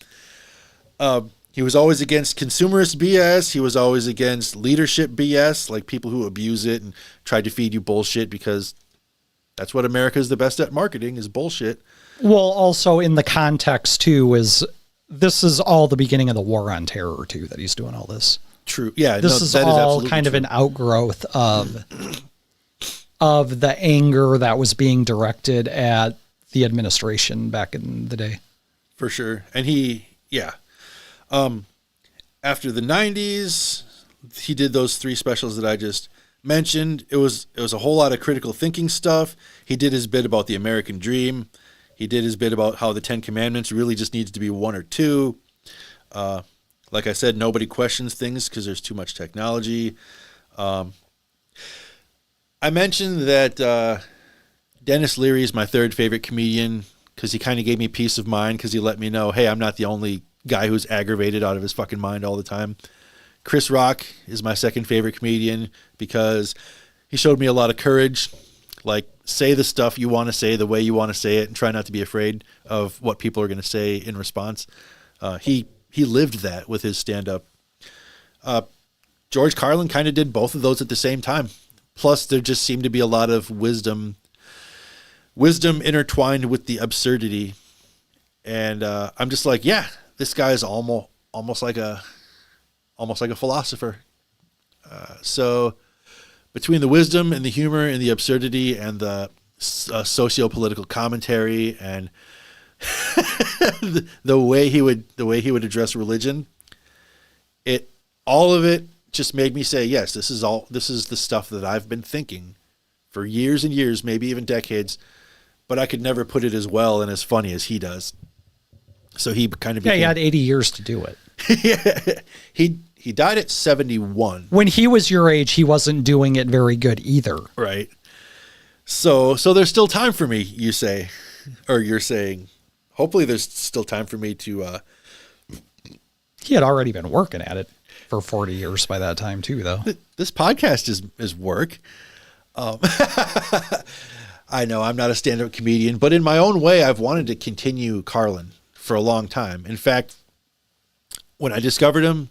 He was always against consumerist BS. He was always against leadership BS, like people who abuse it and try to feed you bullshit because that's what America is the best at marketing is bullshit. Well, also in the context too this is all the beginning of the war on terror too, that he's doing all this. True. Yeah. This is all kind of an outgrowth of the anger that was being directed at the administration back in the day. For sure. And after the 90s, he did those 3 specials that I just mentioned. It was a whole lot of critical thinking stuff. He did his bit about the American dream. He did his bit about how the 10 Commandments really just needs to be 1 or 2. Like I said, nobody questions things because there's too much technology. I mentioned that Dennis Leary is my 3rd favorite comedian because he kind of gave me peace of mind because he let me know, hey, I'm not the only guy who's aggravated out of his fucking mind all the time. Chris Rock is my 2nd favorite comedian because he showed me a lot of courage. Like, say the stuff you want to say the way you want to say it and try not to be afraid of what people are going to say in response. He lived that with his stand-up. George Carlin kind of did both of those at the same time. Plus, there just seemed to be a lot of wisdom intertwined with the absurdity. And I'm just like, yeah, this guy is almost like a philosopher. So between the wisdom and the humor and the absurdity and the socio-political commentary and the way he would address religion, all of it just made me say, yes, this is the stuff that I've been thinking for years and years, maybe even decades, but I could never put it as well and as funny as he does. So he kind of he had 80 years to do it. Yeah, he died at 71. When he was your age, he wasn't doing it very good either. Right. So there's still time for me, you say, or you're saying. Hopefully there's still time for me to... He had already been working at it for 40 years by that time too, though. This podcast is work. I know I'm not a stand-up comedian, but in my own way, I've wanted to continue Carlin for a long time. In fact, when I discovered him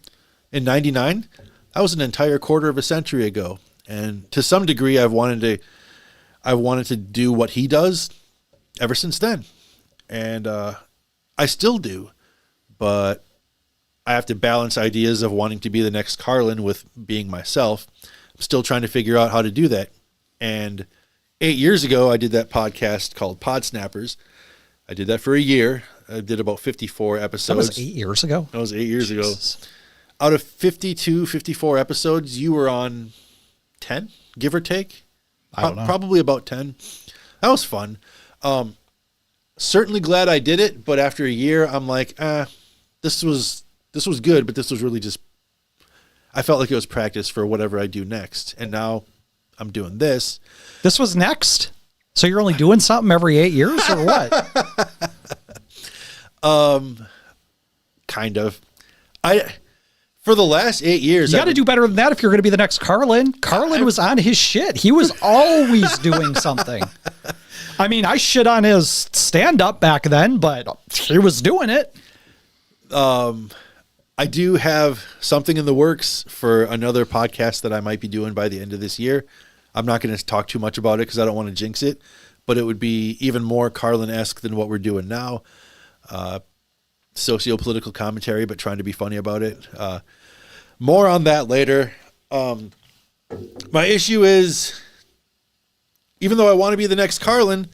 in 99, that was an entire quarter of a century ago. And to some degree, I've wanted to do what he does ever since then. And I still do, but I have to balance ideas of wanting to be the next Carlin with being myself. I'm still trying to figure out how to do that. And 8 years ago, I did that podcast called Pod Snappers. I did that for a year. I did about 54 episodes. That was 8 years ago? That was 8 years ago. Out of 52, 54 episodes, you were on 10, give or take? I don't know. Probably about 10. That was fun. Certainly glad I did it, but after a year, I'm like, this was good, but this was really just, I felt like it was practice for whatever I do next. And now I'm doing this. This was next? So you're only doing something every 8 years or what? Kind of. For the last 8 years, you got to do better than that if you're going to be the next Carlin. Carlin was on his shit. He was always doing something. I mean, I shit on his stand-up back then, but he was doing it. I do have something in the works for another podcast that I might be doing by the end of this year. I'm not going to talk too much about it because I don't want to jinx it, but it would be even more Carlin-esque than what we're doing now. Socio-political commentary, but trying to be funny about it. More on that later. My issue is, even though I want to be the next Carlin,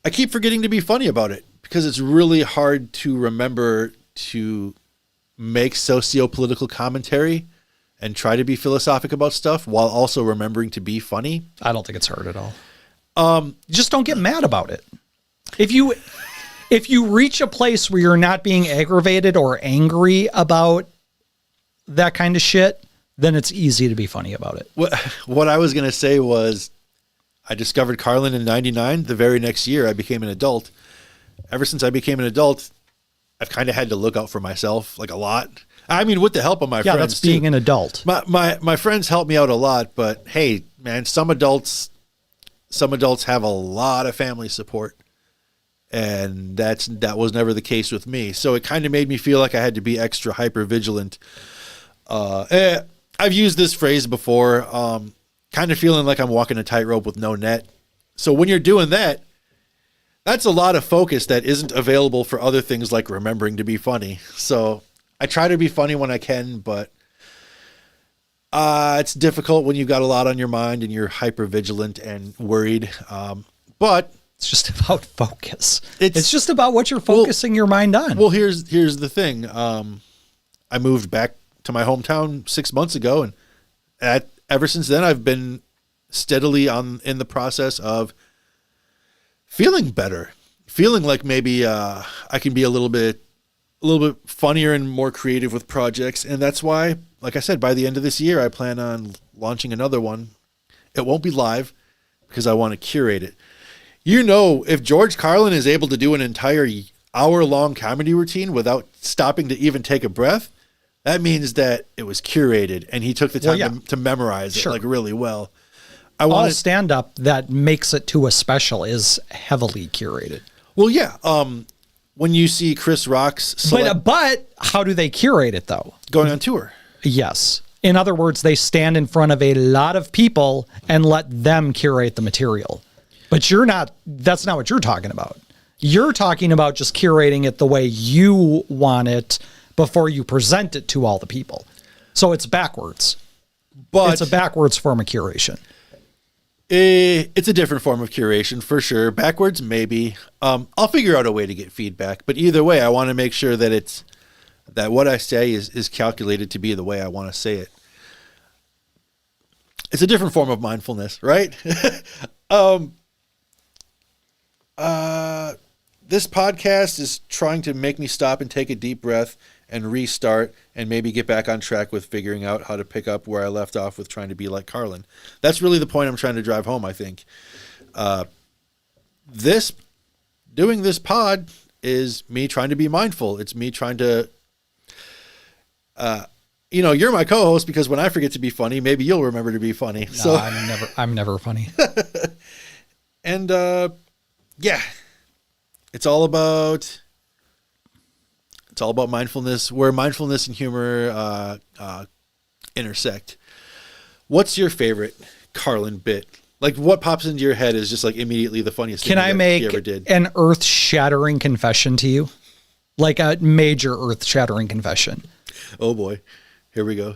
I keep forgetting to be funny about it because it's really hard to remember to make socio-political commentary and try to be philosophic about stuff while also remembering to be funny. I don't think it's hard at all. Just don't get mad about it. If you reach a place where you're not being aggravated or angry about that kind of shit, then it's easy to be funny about it. What I was going to say was I discovered Carlin in 99. The very next year I became an adult. Ever since I became an adult, I've kind of had to look out for myself like a lot. I mean, with the help of my friends. Yeah, that's being an adult. My friends help me out a lot, but hey, man, some adults have a lot of family support. And that was never the case with me. So it kind of made me feel like I had to be extra hyper vigilant. I've used this phrase before, kind of feeling like I'm walking a tightrope with no net. So when you're doing that, that's a lot of focus that isn't available for other things like remembering to be funny. So I try to be funny when I can, but it's difficult when you've got a lot on your mind and you're hyper vigilant and worried. But it's just about focus. It's just about what you're focusing your mind on. Well, here's the thing. I moved back to my hometown 6 months ago, and ever since then, I've been steadily in the process of feeling better, feeling like maybe I can be a little bit funnier and more creative with projects, and that's why, like I said, by the end of this year, I plan on launching another one. It won't be live because I want to curate it. You know, if George Carlin is able to do an entire hour-long comedy routine without stopping to even take a breath, that means that it was curated and he took the time to memorize it like really well. All stand-up that makes it to a special is heavily curated. Well, yeah. When you see Chris Rock's... But how do they curate it, though? Going on tour. Yes. In other words, they stand in front of a lot of people and let them curate the material. But that's not what you're talking about. You're talking about just curating it the way you want it before you present it to all the people. So it's backwards. But it's a backwards form of curation. It's a different form of curation for sure. Backwards, maybe. I'll figure out a way to get feedback. But either way, I want to make sure that that what I say is calculated to be the way I want to say it. It's a different form of mindfulness, right? This podcast is trying to make me stop and take a deep breath and restart and maybe get back on track with figuring out how to pick up where I left off with trying to be like Carlin. That's really the point I'm trying to drive home, I think. Doing this pod is me trying to be mindful. It's me trying to, you're my co-host because when I forget to be funny, maybe you'll remember to be funny. No, I'm never funny. And, yeah, it's all about mindfulness, where mindfulness and humor intersect. What's your favorite Carlin bit? Like, what pops into your head is just like immediately the funniest thing Can I make you ever did? An earth-shattering confession to you? like a major earth-shattering confession. Oh boy, here we go.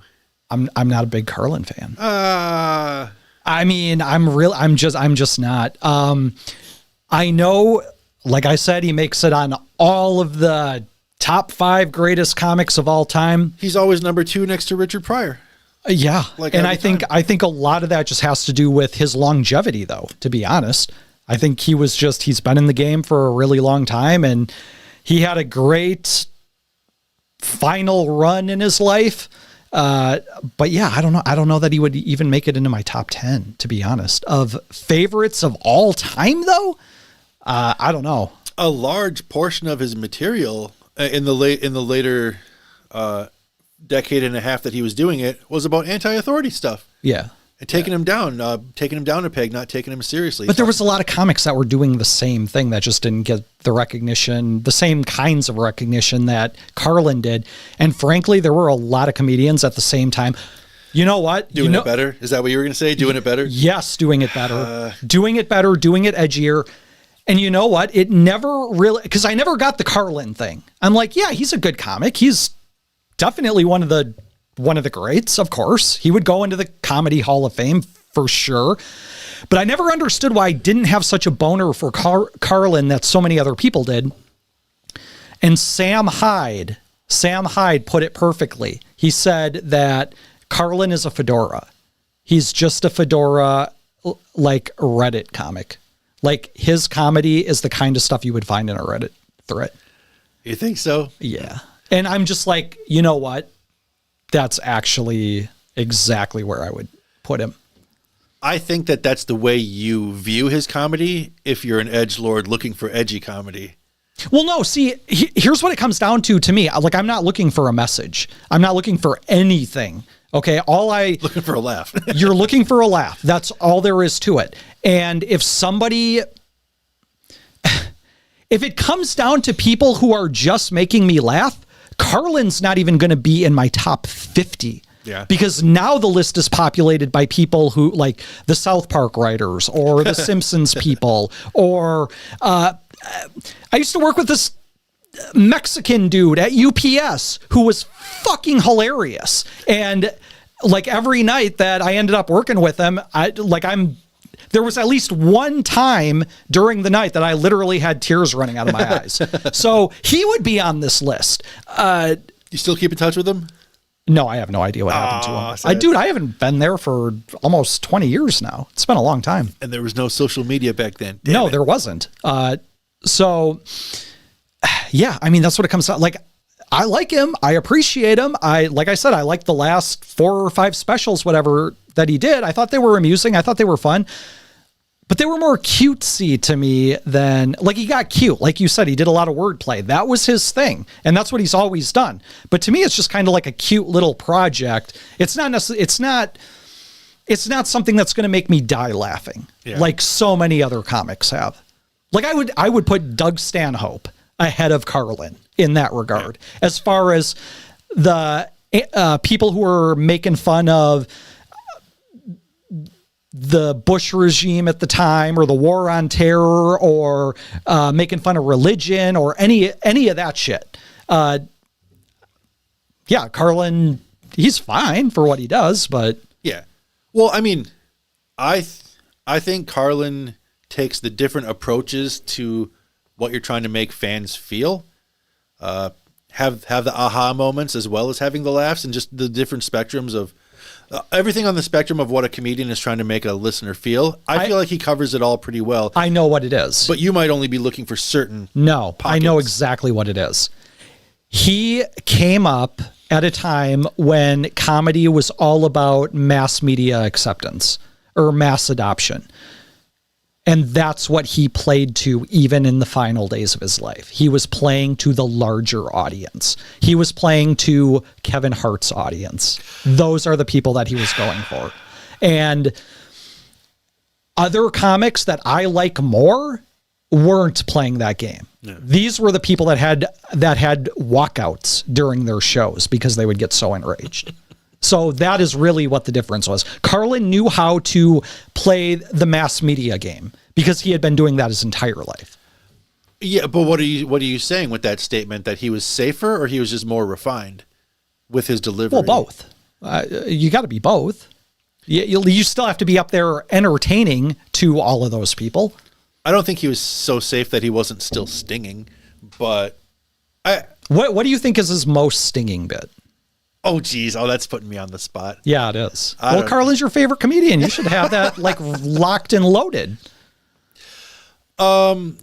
I'm not a big Carlin fan. I mean, I'm just not. I know, like I said, he makes it on all of the top 5 greatest comics of all time. He's always number 2 next to Richard Pryor. Yeah. And I think a lot of that just has to do with his longevity, though, to be honest. I think he's been in the game for a really long time, and he had a great final run in his life. But yeah, I don't know that he would even make it into my top 10, to be honest. Of favorites of all time, though, I don't know. A large portion of his material in the later decade and a half that he was doing it was about anti-authority stuff. Yeah. And taking him down a peg, not taking him seriously. But there was a lot of comics that were doing the same thing that just didn't get the recognition, the same kinds of recognition that Carlin did. And frankly, there were a lot of comedians at the same time. You know what? Doing it better? Is that what you were going to say? Doing it better? Yes, doing it better. Doing it better, doing it edgier. And you know what? It never really, because I never got the Carlin thing. I'm like, yeah, he's a good comic. He's definitely one of the greats, of course. He would go into the Comedy Hall of Fame for sure. But I never understood why I didn't have such a boner for Carlin that so many other people did. And Sam Hyde put it perfectly. He said that Carlin is a fedora. He's just a fedora, like a Reddit comic. Like, his comedy is the kind of stuff you would find in a Reddit thread. You think so? Yeah. And I'm just like, you know what? That's actually exactly where I would put him. I think that's the way you view his comedy if you're an edgelord looking for edgy comedy. Well, no, see, here's what it comes down to me. Like, I'm not looking for a message. I'm not looking for anything. Okay, looking for a laugh. You're looking for a laugh. That's all there is to it. And if it comes down to people who are just making me laugh, Carlin's not even going to be in my top 50. Yeah. Because now the list is populated by people who, like the South Park writers or the Simpsons people, or I used to work with this Mexican dude at UPS who was fucking hilarious. And like every night that I ended up working with him, there was at least one time during the night that I literally had tears running out of my eyes. So he would be on this list. You still keep in touch with him? No, I have no idea what happened to him. I haven't been there for almost 20 years now. It's been a long time. And there was no social media back then. There wasn't. So yeah, I mean, that's what it comes out. Like, I like him. I appreciate him. Like I said, I like the last 4 or 5 specials, whatever that he did. I thought they were amusing. I thought they were fun, but they were more cutesy to me than, like, he got cute. Like you said, he did a lot of wordplay. That was his thing. And that's what he's always done. But to me, it's just kind of like a cute little project. It's not necessarily, it's not something that's going to make me die laughing. Yeah. Like so many other comics have. Like I would put Doug Stanhope ahead of Carlin in that regard. Yeah. As far as the people who are making fun of the Bush regime at the time, or the war on terror, or making fun of religion, or any of that shit. Yeah, Carlin, he's fine for what he does, but yeah. Well, I mean, I think Carlin takes the different approaches to what you're trying to make fans feel. Have the aha moments as well as having the laughs, and just the different spectrums of everything on the spectrum of what a comedian is trying to make a listener feel. I feel like he covers it all pretty well. I know what it is. But you might only be looking for certain No, pockets. I know exactly what it is. He came up at a time when comedy was all about mass media acceptance or mass adoption. And that's what he played to even in the final days of his life. He was playing to the larger audience. He was playing to Kevin Hart's audience. Those are the people that he was going for. And other comics that I like more weren't playing that game. Yeah. These were the people that had walkouts during their shows because they would get so enraged. So that is really what the difference was. Carlin knew how to play the mass media game because he had been doing that his entire life. Yeah, but what are you saying with that statement? That he was safer, or he was just more refined with his delivery? Well, both. You got to be both. You still have to be up there entertaining to all of those people. I don't think he was so safe that he wasn't still stinging, but What do you think is his most stinging bit? Oh, geez. Oh, that's putting me on the spot. Yeah, it is. Well, Carlin's your favorite comedian. You should have that like locked and loaded. Well,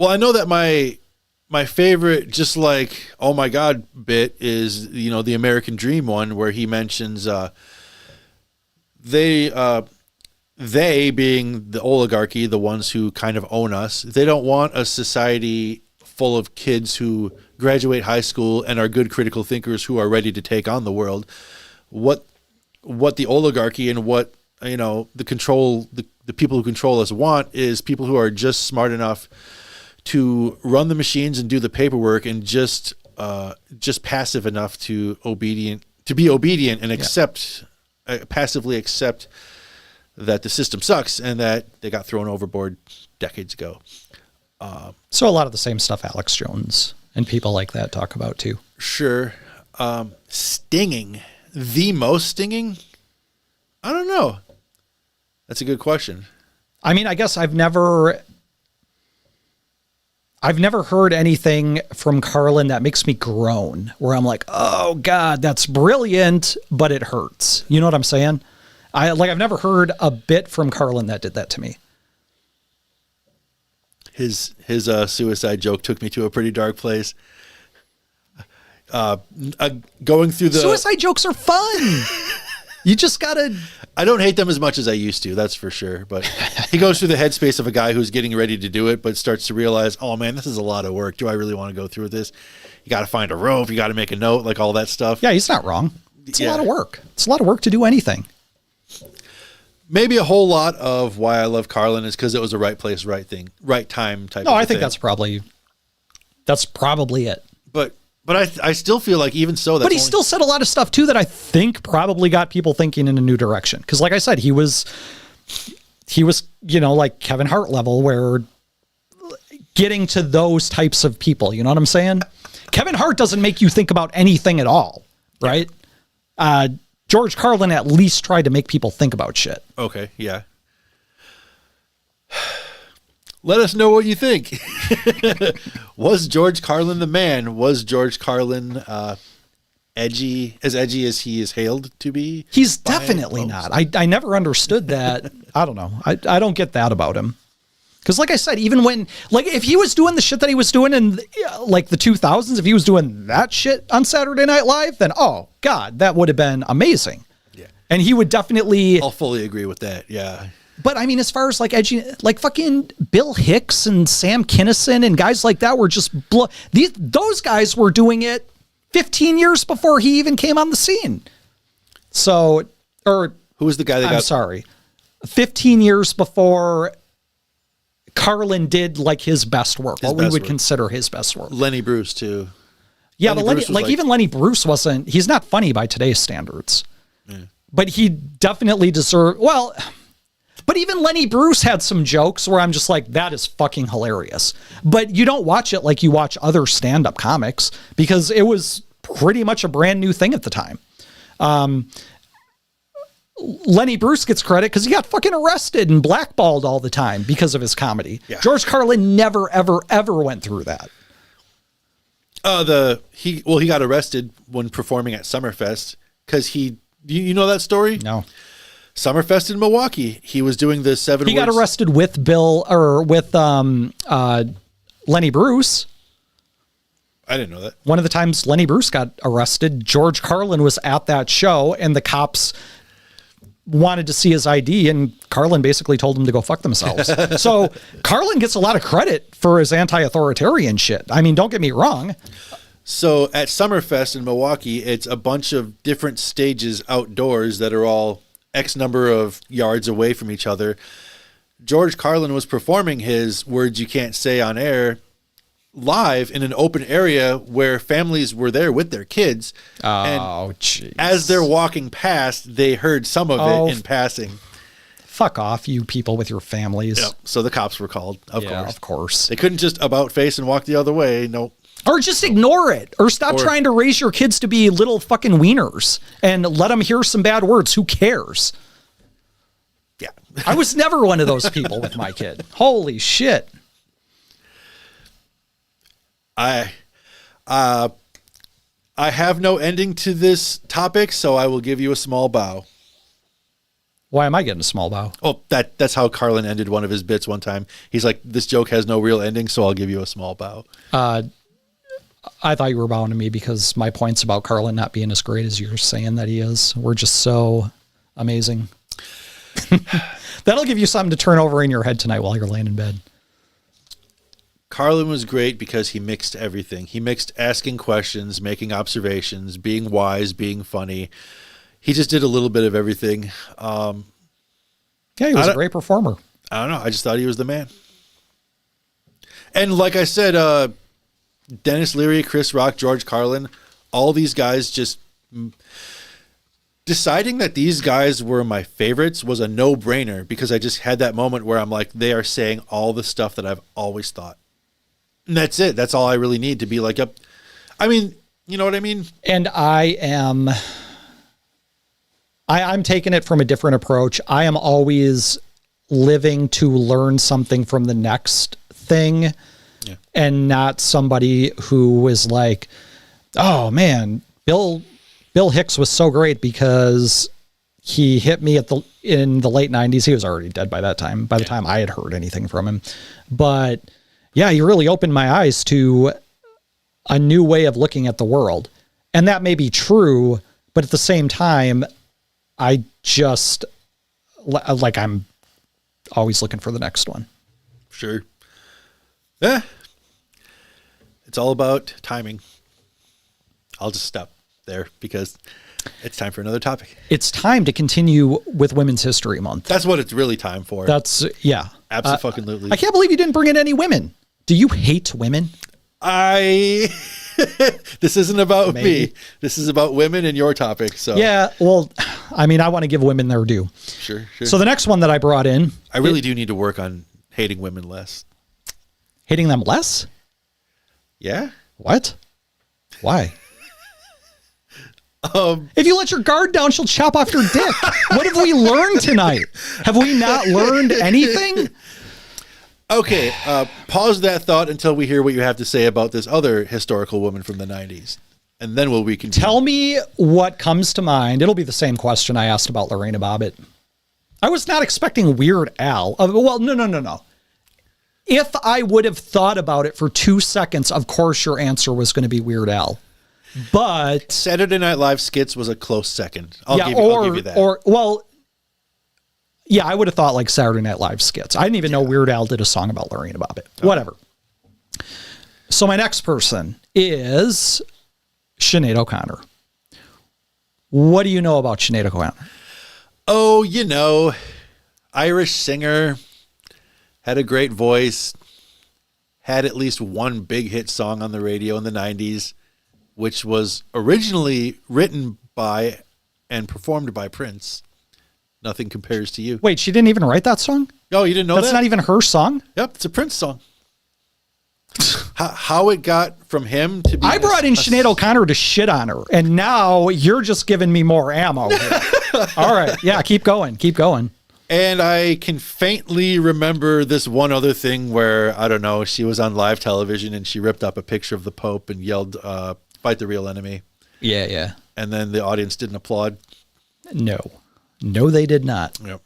I know that my favorite, just like, oh my God bit is, the American Dream one where he mentions they being the oligarchy, the ones who kind of own us, they don't want a society full of kids who graduate high school and are good critical thinkers who are ready to take on the world. What the oligarchy and what the people who control us want is people who are just smart enough to run the machines and do the paperwork and just passive enough to be obedient and accept passively accept that the system sucks and that they got thrown overboard decades ago. So a lot of the same stuff Alex Jones and people like that talk about too. Sure. Stinging, the most stinging? I don't know. That's a good question. I mean, I guess I've never heard anything from Carlin that makes me groan, where I'm like, oh God, that's brilliant, but it hurts. You know what I'm saying? I've never heard a bit from Carlin that did that to me. His suicide joke took me to a pretty dark place. Going through the suicide jokes are fun. You just gotta. I don't hate them as much as I used to, that's for sure. But he goes through the headspace of a guy who's getting ready to do it, but starts to realize, oh man, this is a lot of work. Do I really want to go through with this? You got to find a rope. You got to make a note, like all that stuff. Yeah, he's not wrong. It's a lot of work. It's a lot of work to do anything. Maybe a whole lot of why I love Carlin is because it was the right place, right thing, right time type of thing. No, I think that's probably it. But I still feel like even so, but he still said a lot of stuff too that I think probably got people thinking in a new direction. Because like I said, he was, like Kevin Hart level, where getting to those types of people, you know what I'm saying? Kevin Hart doesn't make you think about anything at all, right? George Carlin at least tried to make people think about shit. Okay, yeah. Let us know what you think. Was George Carlin the man? Was George Carlin edgy as he is hailed to be? He's definitely not. I never understood that. I don't know. I don't get that about him. Because like I said, even when, like, if he was doing the shit that he was doing in like the 2000s, if he was doing that shit on Saturday Night Live, then, oh God, that would have been amazing. Yeah. And he would definitely. I'll fully agree with that. Yeah. But I mean, as far as like edgy, like fucking Bill Hicks and Sam Kinison and guys like that were just those guys were doing it 15 years before he even came on the scene. So, or who was the guy that I'm sorry, 15 years before Carlin did like his best work, what we would consider his best work. Lenny Bruce too. Yeah, but even Lenny Bruce he's not funny by today's standards. Yeah. But he definitely deserved, but even Lenny Bruce had some jokes where I'm just like, that is fucking hilarious. But you don't watch it like you watch other stand-up comics because it was pretty much a brand new thing at the time. Lenny Bruce gets credit because he got fucking arrested and blackballed all the time because of his comedy. Yeah. George Carlin never, ever, ever went through that. He got arrested when performing at Summerfest because you know that story? No. Summerfest in Milwaukee. He was doing the 7 words. He got arrested with Lenny Bruce. I didn't know that. One of the times Lenny Bruce got arrested, George Carlin was at that show and the cops wanted to see his ID and Carlin basically told them to go fuck themselves. So Carlin gets a lot of credit for his anti-authoritarian shit. I mean, don't get me wrong. So at Summerfest in Milwaukee, it's a bunch of different stages outdoors that are all X number of yards away from each other. George Carlin was performing his Words You Can't Say on Air live in an open area where families were there with their kids. Oh, jeez. As they're walking past, they heard some of it in passing. Fuck off, you people with your families. Yep. So the cops were called, of course. Of course. They couldn't just about face and walk the other way. Nope. Or just ignore it. Or stop trying to raise your kids to be little fucking wieners and let them hear some bad words. Who cares? Yeah. I was never one of those people with my kid. Holy shit. I have no ending to this topic, so I will give you a small bow. Why am I getting a small bow? Oh, that's how Carlin ended one of his bits one time. He's like, this joke has no real ending, so I'll give you a small bow. I thought you were bowing to me because my points about Carlin not being as great as you're saying that he is were just so amazing. That'll give you something to turn over in your head tonight while you're laying in bed. Carlin was great because he mixed everything. He mixed asking questions, making observations, being wise, being funny. He just did a little bit of everything. Yeah, he was a great performer. I don't know. I just thought he was the man. And like I said, Dennis Leary, Chris Rock, George Carlin, all these guys just deciding that these guys were my favorites was a no-brainer because I just had that moment where I'm like, they are saying all the stuff that I've always thought. And that's it. That's all I really need to be like, yep. I mean, you know what I mean? And I'm taking it from a different approach. I am always living to learn something from the next thing and not somebody who is like, oh man, Bill Hicks was so great because he hit me in the late 90s. He was already dead by that time, by the time I had heard anything from him. But yeah, he really opened my eyes to a new way of looking at the world. And that may be true, but at the same time, I just, like, I'm always looking for the next one. Sure. Yeah. It's all about timing. I'll just stop there because it's time for another topic. It's time to continue with Women's History Month. That's what it's really time for. Yeah. Absolutely. I can't believe you didn't bring in any women. Do you hate women? This isn't about me. This is about women and your topic. So yeah, well, I mean, I want to give women their due. Sure. So the next one that I brought in, I really do need to work on hating women less. Hating them less? Yeah. What? Why? If you let your guard down, she'll chop off your dick. What have we learned tonight? Have we not learned anything? Okay, pause that thought until we hear what you have to say about this other historical woman from the 90s. And then we'll reconvene. Tell me what comes to mind. It'll be the same question I asked about Lorena Bobbitt. I was not expecting Weird Al. Well, no. If I would have thought about it for 2 seconds, of course your answer was going to be Weird Al. But Saturday Night Live skits was a close second. I'll give you that. Yeah, I would have thought like Saturday Night Live skits. I didn't even know Weird Al did a song about Lorena Bobbitt. Okay. Whatever. So my next person is Sinead O'Connor. What do you know about Sinead O'Connor? Oh, Irish singer, had a great voice, had at least one big hit song on the radio in the 90s, which was originally written by and performed by Prince. Nothing Compares to You. Wait, she didn't even write that song? Oh, you didn't know that? That's not even her song? Yep, it's a Prince song. How it got from him to be... I brought in Sinead O'Connor to shit on her, and now you're just giving me more ammo here. All right, yeah, keep going. And I can faintly remember this one other thing where, I don't know, she was on live television and she ripped up a picture of the Pope and yelled, fight the real enemy. Yeah. And then the audience didn't applaud. No, they did not. Yep.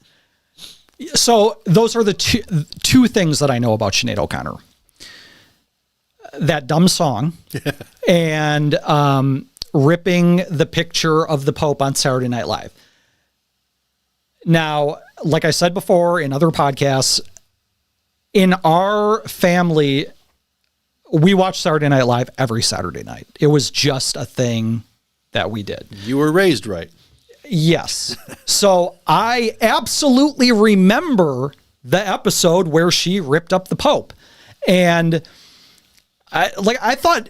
So those are the two things that I know about Sinead O'Connor. That dumb song and ripping the picture of the Pope on Saturday Night Live. Now, like I said before in other podcasts, in our family, we watch Saturday Night Live every Saturday night. It was just a thing that we did. You were raised right. Yes. So I absolutely remember the episode where she ripped up the Pope. And I thought,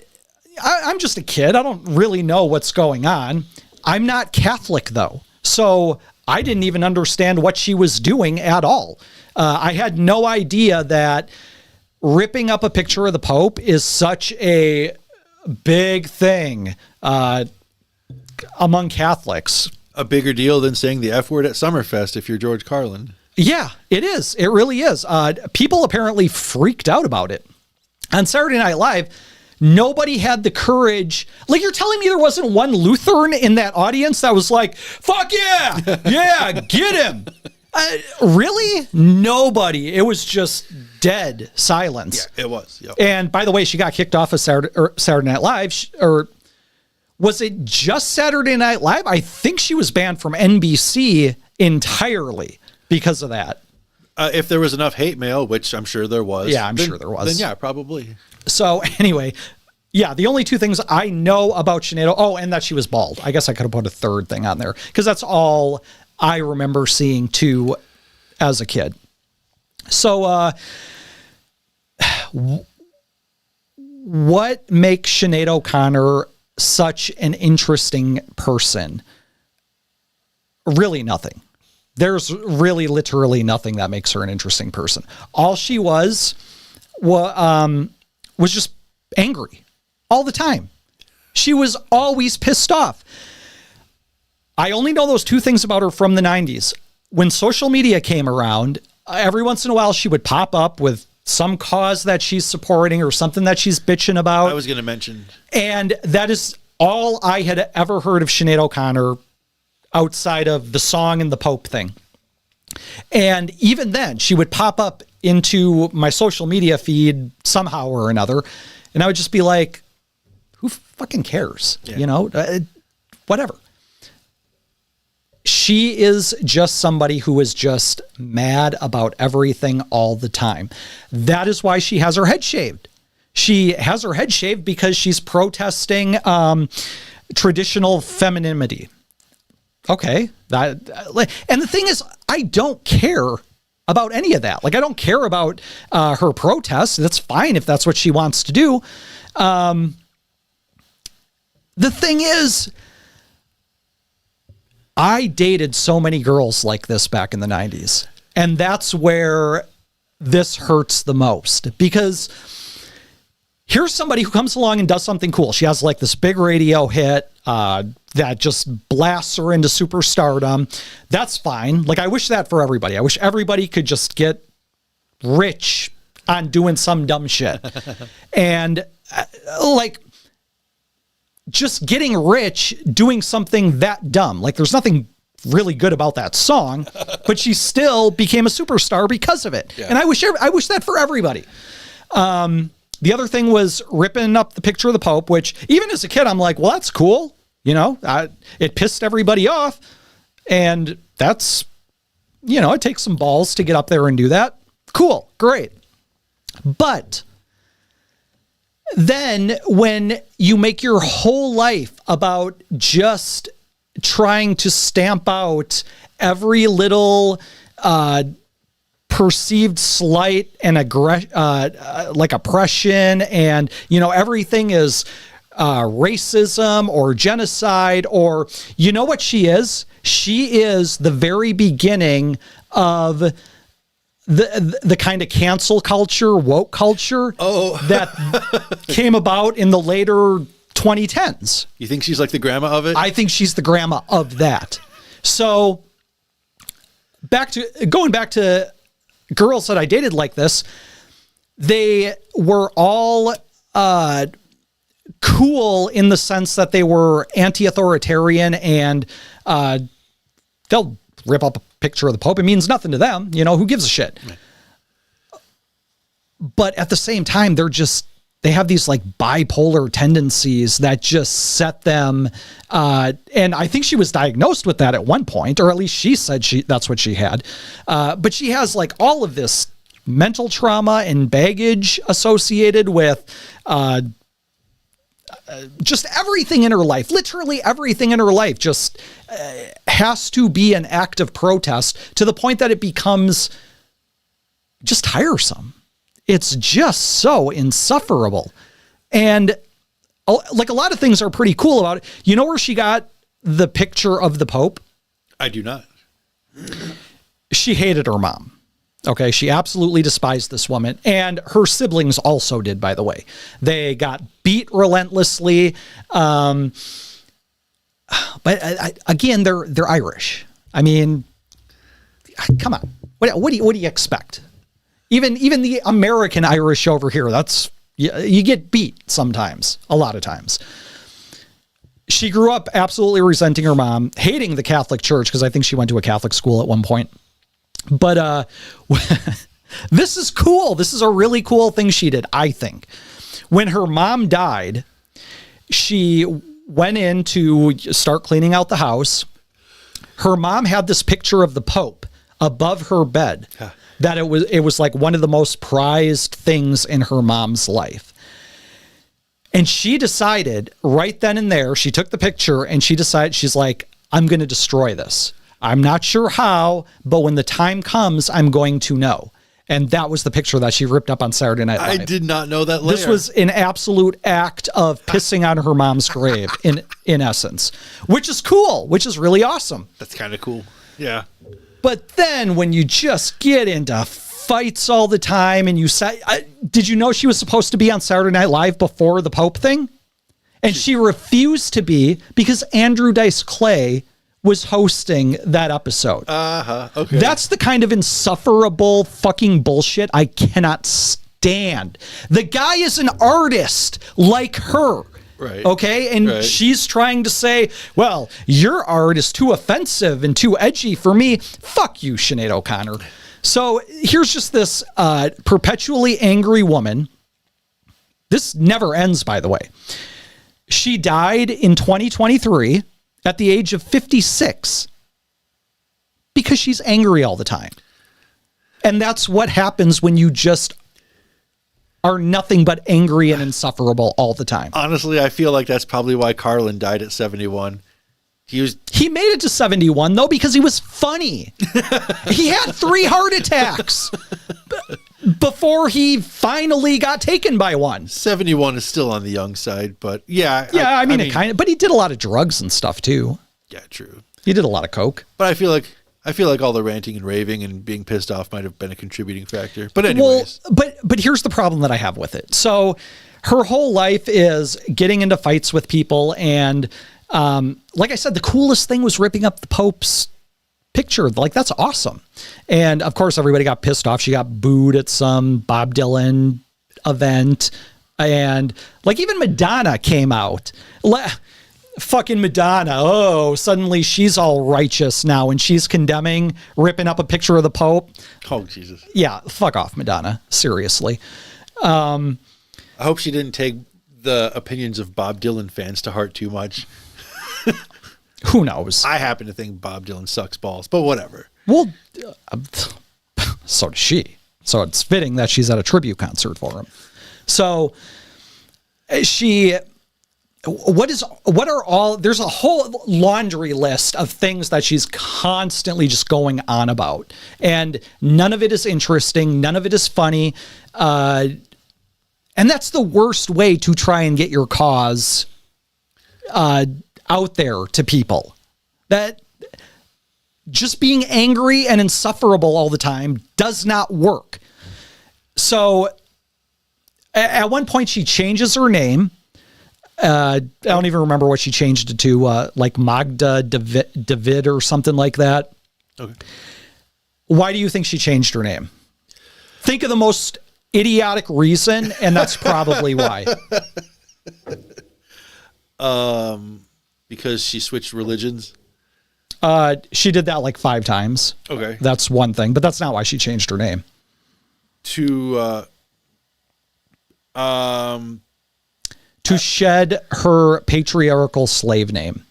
I'm just a kid. I don't really know what's going on. I'm not Catholic, though. So I didn't even understand what she was doing at all. I had no idea that ripping up a picture of the Pope is such a big thing among Catholics. A bigger deal than saying the F word at Summerfest if you're George Carlin. Yeah, it is. It really is. People apparently freaked out about it. On Saturday Night Live, nobody had the courage. Like, you're telling me there wasn't one Lutheran in that audience that was like, fuck yeah, yeah, get him. Really? Nobody. It was just dead silence. Yeah, it was. Yep. And by the way, she got kicked off of Saturday Night Live. Or was it just Saturday Night Live? I think she was banned from NBC entirely because of that. If there was enough hate mail, which I'm sure there was. Yeah, I'm sure there was. Then yeah, probably. So anyway, yeah, the only two things I know about Sinead, and that she was bald. I guess I could have put a third thing on there because that's all I remember seeing too as a kid. So what makes Sinead O'Connor such an interesting person? Really nothing. There's really literally nothing that makes her an interesting person. All she was just angry all the time. She was always pissed off. I only know those two things about her from the 90s. When social media came around, every once in a while she would pop up with some cause that she's supporting or something that she's bitching about. I was going to mention. And that is all I had ever heard of Sinead O'Connor outside of the song and the Pope thing. And even then, she would pop up into my social media feed somehow or another. And I would just be like, who fucking cares? Yeah. You know, whatever. She is just somebody who is just mad about everything all the time. That is why she has her head shaved. She has her head shaved because she's protesting traditional femininity. Okay. And the thing is, I don't care about any of that. Like, I don't care about her protests. That's fine if that's what she wants to do. The thing is, I dated so many girls like this back in the 90s. And that's where this hurts the most, because here's somebody who comes along and does something cool. She has like this big radio hit that just blasts her into superstardom. That's fine. Like, I wish that for everybody. I wish everybody could just get rich on doing some dumb shit. And like, just getting rich doing something that dumb. Like, there's nothing really good about that song, but she still became a superstar because of it. Yeah. And I wish that for everybody. The other thing was ripping up the picture of the Pope, which even as a kid, I'm like, well, that's cool. You know, it pissed everybody off. And that's, you know, it takes some balls to get up there and do that. Cool. Great. But then when you make your whole life about just trying to stamp out every little perceived slight and like oppression, and, you know, everything is racism or genocide, or, you know what she is? She is the very beginning of the kind of cancel culture, woke culture that came about in the later 2010s. You think she's like the grandma of it? I think she's the grandma of that. So going back to girls that I dated like this, they were all cool in the sense that they were anti-authoritarian, and they'll rip up a picture of the Pope. It means nothing to them. You know, who gives a shit? Right. But at the same time, they have these like bipolar tendencies that just set them. And I think she was diagnosed with that at one point, or at least she said that's what she had. But she has like all of this mental trauma and baggage associated with just everything in her life. Literally everything in her life just has to be an act of protest, to the point that it becomes just tiresome. It's just so insufferable. And like, a lot of things are pretty cool about it. You know where she got the picture of the Pope? I do not. She hated her mom. Okay, she absolutely despised this woman, and her siblings also did, by the way. They got beat relentlessly, but again, they're Irish. I mean, come on, what do you expect? Even the American Irish over here, you get beat sometimes, a lot of times. She grew up absolutely resenting her mom, hating the Catholic Church, because I think she went to a Catholic school at one point. But this is cool. This is a really cool thing she did, I think. When her mom died, she went in to start cleaning out the house. Her mom had this picture of the Pope above her bed, that it was like one of the most prized things in her mom's life. And she decided right then and there, she took the picture and she's like, I'm going to destroy this. I'm not sure how, but when the time comes, I'm going to know. And that was the picture that she ripped up on Saturday Night Live. I did not know that later. This was an absolute act of pissing on her mom's grave, in essence, which is cool, which is really awesome. That's kind of cool. Yeah. But then when you just get into fights all the time and you say, did you know she was supposed to be on Saturday Night Live before the Pope thing? And she refused to be because Andrew Dice Clay was hosting that episode. Okay. That's the kind of insufferable fucking bullshit I cannot stand. The guy is an artist like her. Right. Okay. And she's trying to say, well, your art is too offensive and too edgy for me. Fuck you, Sinead O'Connor. So here's just this perpetually angry woman. This never ends, by the way. She died in 2023 at the age of 56 because she's angry all the time. And that's what happens when you just are nothing but angry and insufferable all the time. Honestly, I feel like that's probably why Carlin died at 71. He made it to 71 though because he was funny. He had 3 heart attacks before he finally got taken by one. 71 is still on the young side, but yeah. Yeah, I mean it kind of, but he did a lot of drugs and stuff too. Yeah, true. He did a lot of coke. But I feel like all the ranting and raving and being pissed off might have been a contributing factor. But anyways. Well, but here's the problem that I have with it. So her whole life is getting into fights with people, and like I said, the coolest thing was ripping up the Pope's picture. Like, that's awesome. And of course, everybody got pissed off. She got booed at some Bob Dylan event. And like even Madonna came out. Fucking Madonna. Oh, suddenly she's all righteous now and she's condemning ripping up a picture of the Pope. Oh, Jesus. Yeah, fuck off, Madonna. Seriously. I hope she didn't take the opinions of Bob Dylan fans to heart too much. Who knows? I happen to think Bob Dylan sucks balls, but whatever. Well, so does she. So it's fitting that she's at a tribute concert for him. So there's a whole laundry list of things that she's constantly just going on about. And none of it is interesting. None of it is funny. And that's the worst way to try and get your cause out there to people. That just being angry and insufferable all the time does not work. So at one point she changes her name. I don't even remember what she changed it to, like Magda David or something like that. Okay. Why do you think she changed her name? Think of the most idiotic reason, and that's probably why. Because she switched religions? She did that like 5 times. Okay. That's one thing, but that's not why she changed her name. To shed her patriarchal slave name.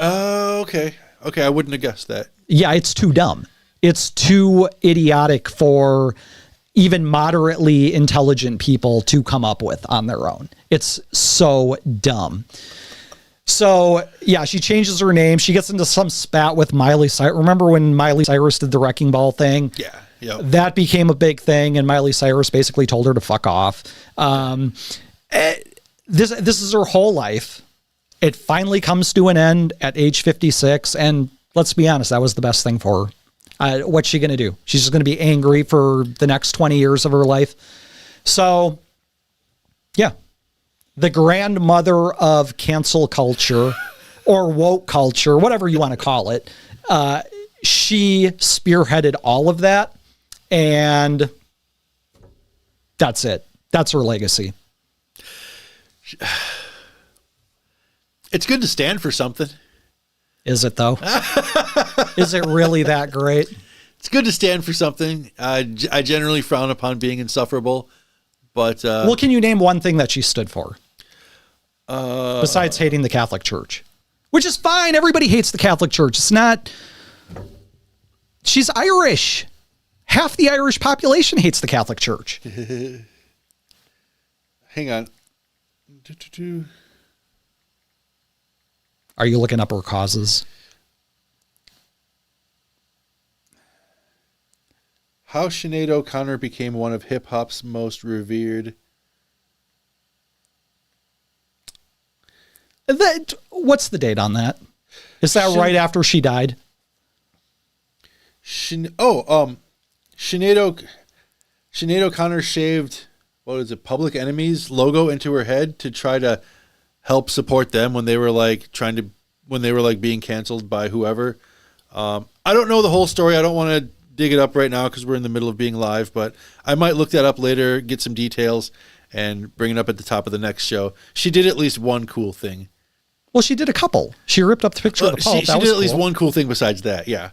Okay. Okay, I wouldn't have guessed that. Yeah, it's too dumb. It's too idiotic for even moderately intelligent people to come up with on their own. It's so dumb. So, yeah, she changes her name. She gets into some spat with Miley Cyrus. Remember when Miley Cyrus did the Wrecking Ball thing? Yeah. Yep. That became a big thing, and Miley Cyrus basically told her to fuck off. This is her whole life. It finally comes to an end at age 56, and Let's be honest. That was the best thing for her. What's she going to do? She's just going to be angry for the next 20 years of her life. So, yeah. The grandmother of cancel culture or woke culture, whatever you want to call it. She spearheaded all of that. And that's it. That's her legacy. It's good to stand for something. Is it, though? Is it really that great? It's good to stand for something. I generally frown upon being insufferable, but... well, can you name one thing that she stood for? Besides hating the Catholic Church? Which is fine. Everybody hates the Catholic Church. It's not... She's Irish. Half the Irish population hates the Catholic Church. Hang on. Are you looking up her causes? How Sinead O'Connor became one of hip-hop's most revered... What's the date on that? Is that right after she died? Sinead O'Connor shaved, what is it, Public Enemy's logo into her head to try to help support them when they were being canceled by whoever. I don't know the whole story. I don't want to dig it up right now because we're in the middle of being live, but I might look that up later, get some details, and bring it up at the top of the next show. She did at least one cool thing. Well, she did a couple. She ripped up the picture of the Pope. She did at least one cool thing besides that, yeah.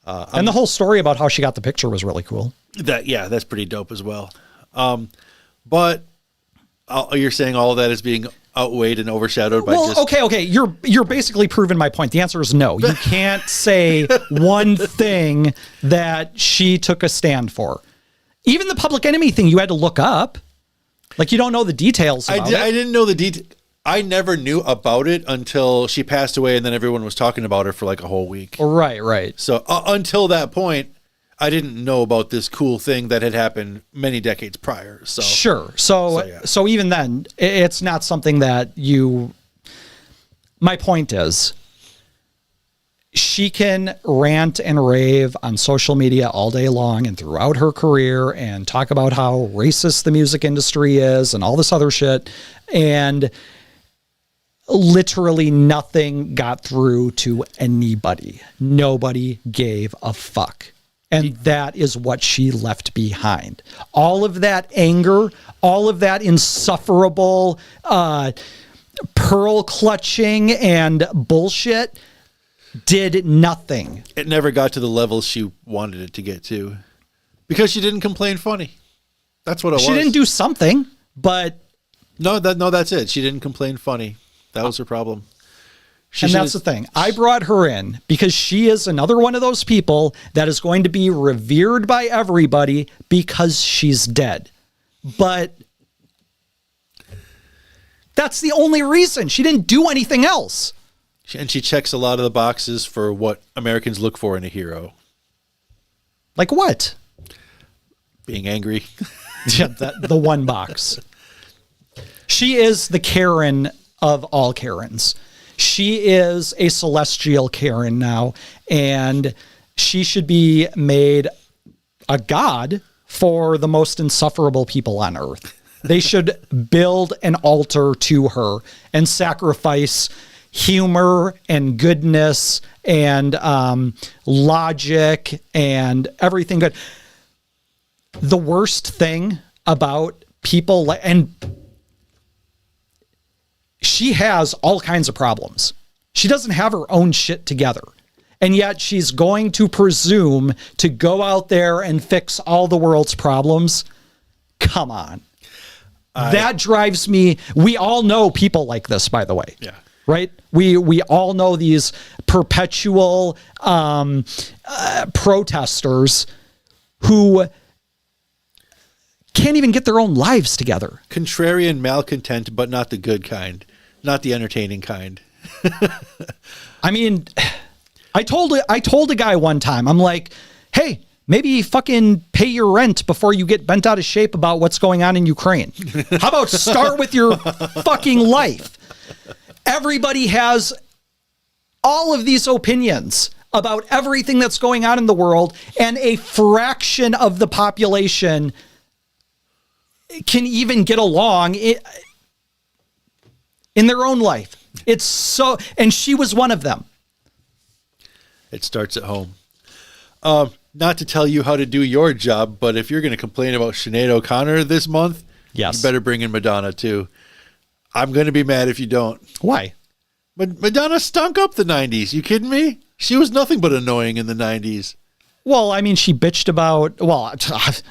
And the whole story about how she got the picture was really cool. That's pretty dope as well. But you're saying all of that is being outweighed and overshadowed by okay. You're basically proving my point. The answer is no. You can't say one thing that she took a stand for. Even the Public Enemy thing you had to look up. Like, you don't know the details about it. I didn't know the details. I never knew about it until she passed away, and then everyone was talking about her for like a whole week. Right. So until that point, I didn't know about this cool thing that had happened many decades prior. So sure. So even then, it's not something that you... My point is, she can rant and rave on social media all day long and throughout her career and talk about how racist the music industry is and all this other shit. And literally nothing got through to anybody. Nobody gave a fuck. And that is what she left behind. All of that anger, all of that insufferable pearl clutching and bullshit did nothing. It never got to the level she wanted it to get to because she didn't complain funny. That's what it was. She didn't do something, but... No, that's it. She didn't complain funny. That was her problem. And that's the thing. I brought her in because she is another one of those people that is going to be revered by everybody because she's dead. But that's the only reason. She didn't do anything else. And she checks a lot of the boxes for what Americans look for in a hero. Like what? Being angry. Yeah, the one box. She is the Karen of all Karens. She is a celestial Karen now, and she should be made a god for the most insufferable people on earth. They should build an altar to her and sacrifice humor and goodness and logic and everything good. The worst thing about people, and she has all kinds of problems. She doesn't have her own shit together. And yet she's going to presume to go out there and fix all the world's problems. Come on. That drives me. We all know people like this, by the way. Yeah. Right? We all know these perpetual protesters who can't even get their own lives together. Contrarian malcontent, but not the good kind. Not the entertaining kind. I mean, I told a guy one time, I'm like, hey, maybe fucking pay your rent before you get bent out of shape about what's going on in Ukraine. How about start with your fucking life? Everybody has all of these opinions about everything that's going on in the world, and a fraction of the population can even get along in their own life. It's so, and she was one of them. It starts at home. Not to tell you how to do your job, but if you're going to complain about Sinead O'Connor this month, yes, you better bring in Madonna too. I'm going to be mad if you don't. Why? Madonna stunk up the 90s. You kidding me? She was nothing but annoying in the 90s. Well, I mean, she bitched about,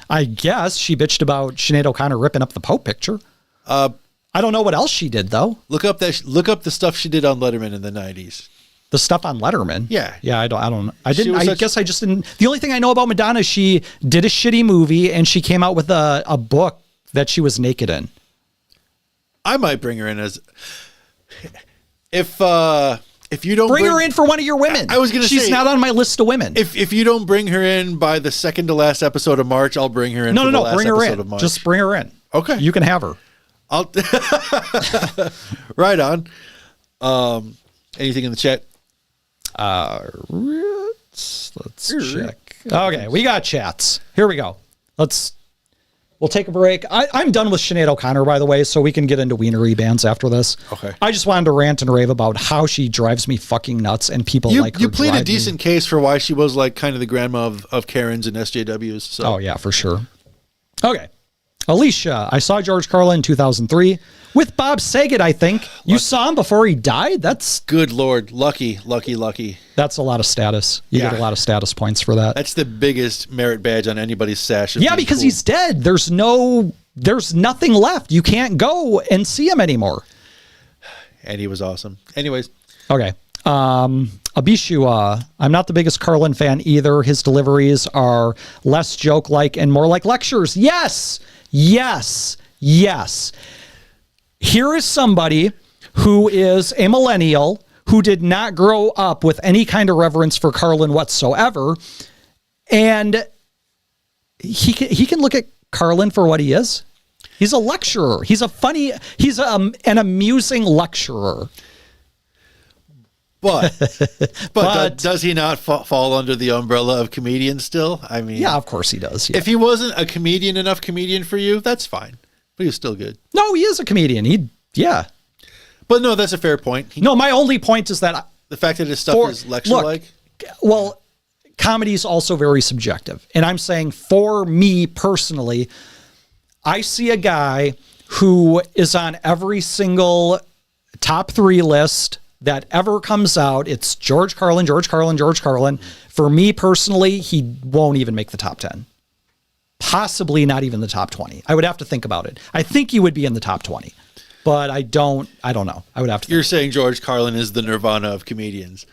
I guess she bitched about Sinead O'Connor ripping up the Pope picture. I don't know what else she did, though. Look up the stuff she did on Letterman in the 90s. The stuff on Letterman? Yeah. Yeah, I guess I just didn't. The only thing I know about Madonna is she did a shitty movie and she came out with a book that she was naked in. I might bring her in as... If you don't bring her in for one of your women. I was going to say, she's not on my list of women. If you don't bring her in by the second to last episode of March, I'll bring her in. No, bring her in. Of March. Just bring her in. Okay, you can have her. I'll right on. Anything in the chat? Let's check. Okay, we got chats. Here we go. We'll take a break. I'm done with Sinead O'Connor, by the way, so we can get into wienery bands after this. Okay. I just wanted to rant and rave about how she drives me fucking nuts, and people like her. You plead a decent case for why she was like kind of the grandma of Karens and SJWs. So. Oh, yeah, for sure. Okay. Alicia, I saw George Carlin in 2003 with Bob Saget, I think. You saw him before he died? That's... Good Lord. Lucky. That's a lot of status. You get a lot of status points for that. That's the biggest merit badge on anybody's sash. Yeah, because he's dead. There's nothing left. You can't go and see him anymore. And he was awesome. Anyways. Okay. Abishua, I'm not the biggest Carlin fan either. His deliveries are less joke-like and more like lectures. Yes. Here is somebody who is a millennial who did not grow up with any kind of reverence for Carlin whatsoever. And he can look at Carlin for what he is. He's a lecturer. He's an amusing lecturer. But does he not fall under the umbrella of comedian still? I mean, yeah, of course he does. Yeah. If he wasn't a comedian for you, that's fine. But he was still good. No, he is a comedian. Yeah. But no, that's a fair point. No, my only point is that the fact that his stuff is lecture-like. Well, comedy is also very subjective. And I'm saying for me personally, I see a guy who is on every single top 3 list that ever comes out. It's George Carlin. For me personally, he won't even make the top 10. Possibly not even the top 20. I would have to think about it. I think he would be in the top 20, but I don't know. I would have to think. You're saying George Carlin is the Nirvana of comedians.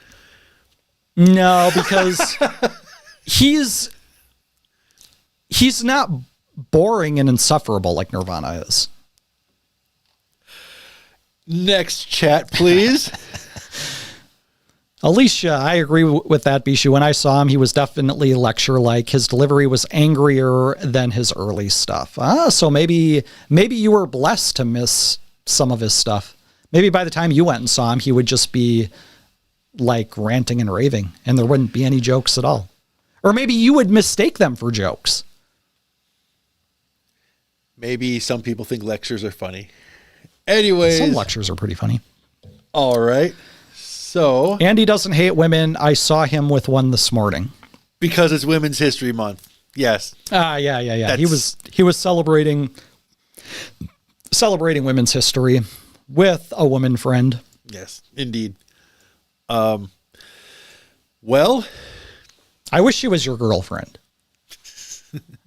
No, because he's not boring and insufferable like Nirvana is. Next chat, please. Alicia, I agree with that, Bishu. When I saw him, he was definitely lecture-like. His delivery was angrier than his early stuff. So maybe you were blessed to miss some of his stuff. Maybe by the time you went and saw him, he would just be like ranting and raving, and there wouldn't be any jokes at all. Or maybe you would mistake them for jokes. Maybe some people think lectures are funny. Anyways. Some lectures are pretty funny. All right. So. Andy doesn't hate women. I saw him with one this morning. Because it's Women's History Month. Yes. Yeah. He was celebrating women's history with a woman friend. Yes, indeed. Well, I wish she was your girlfriend.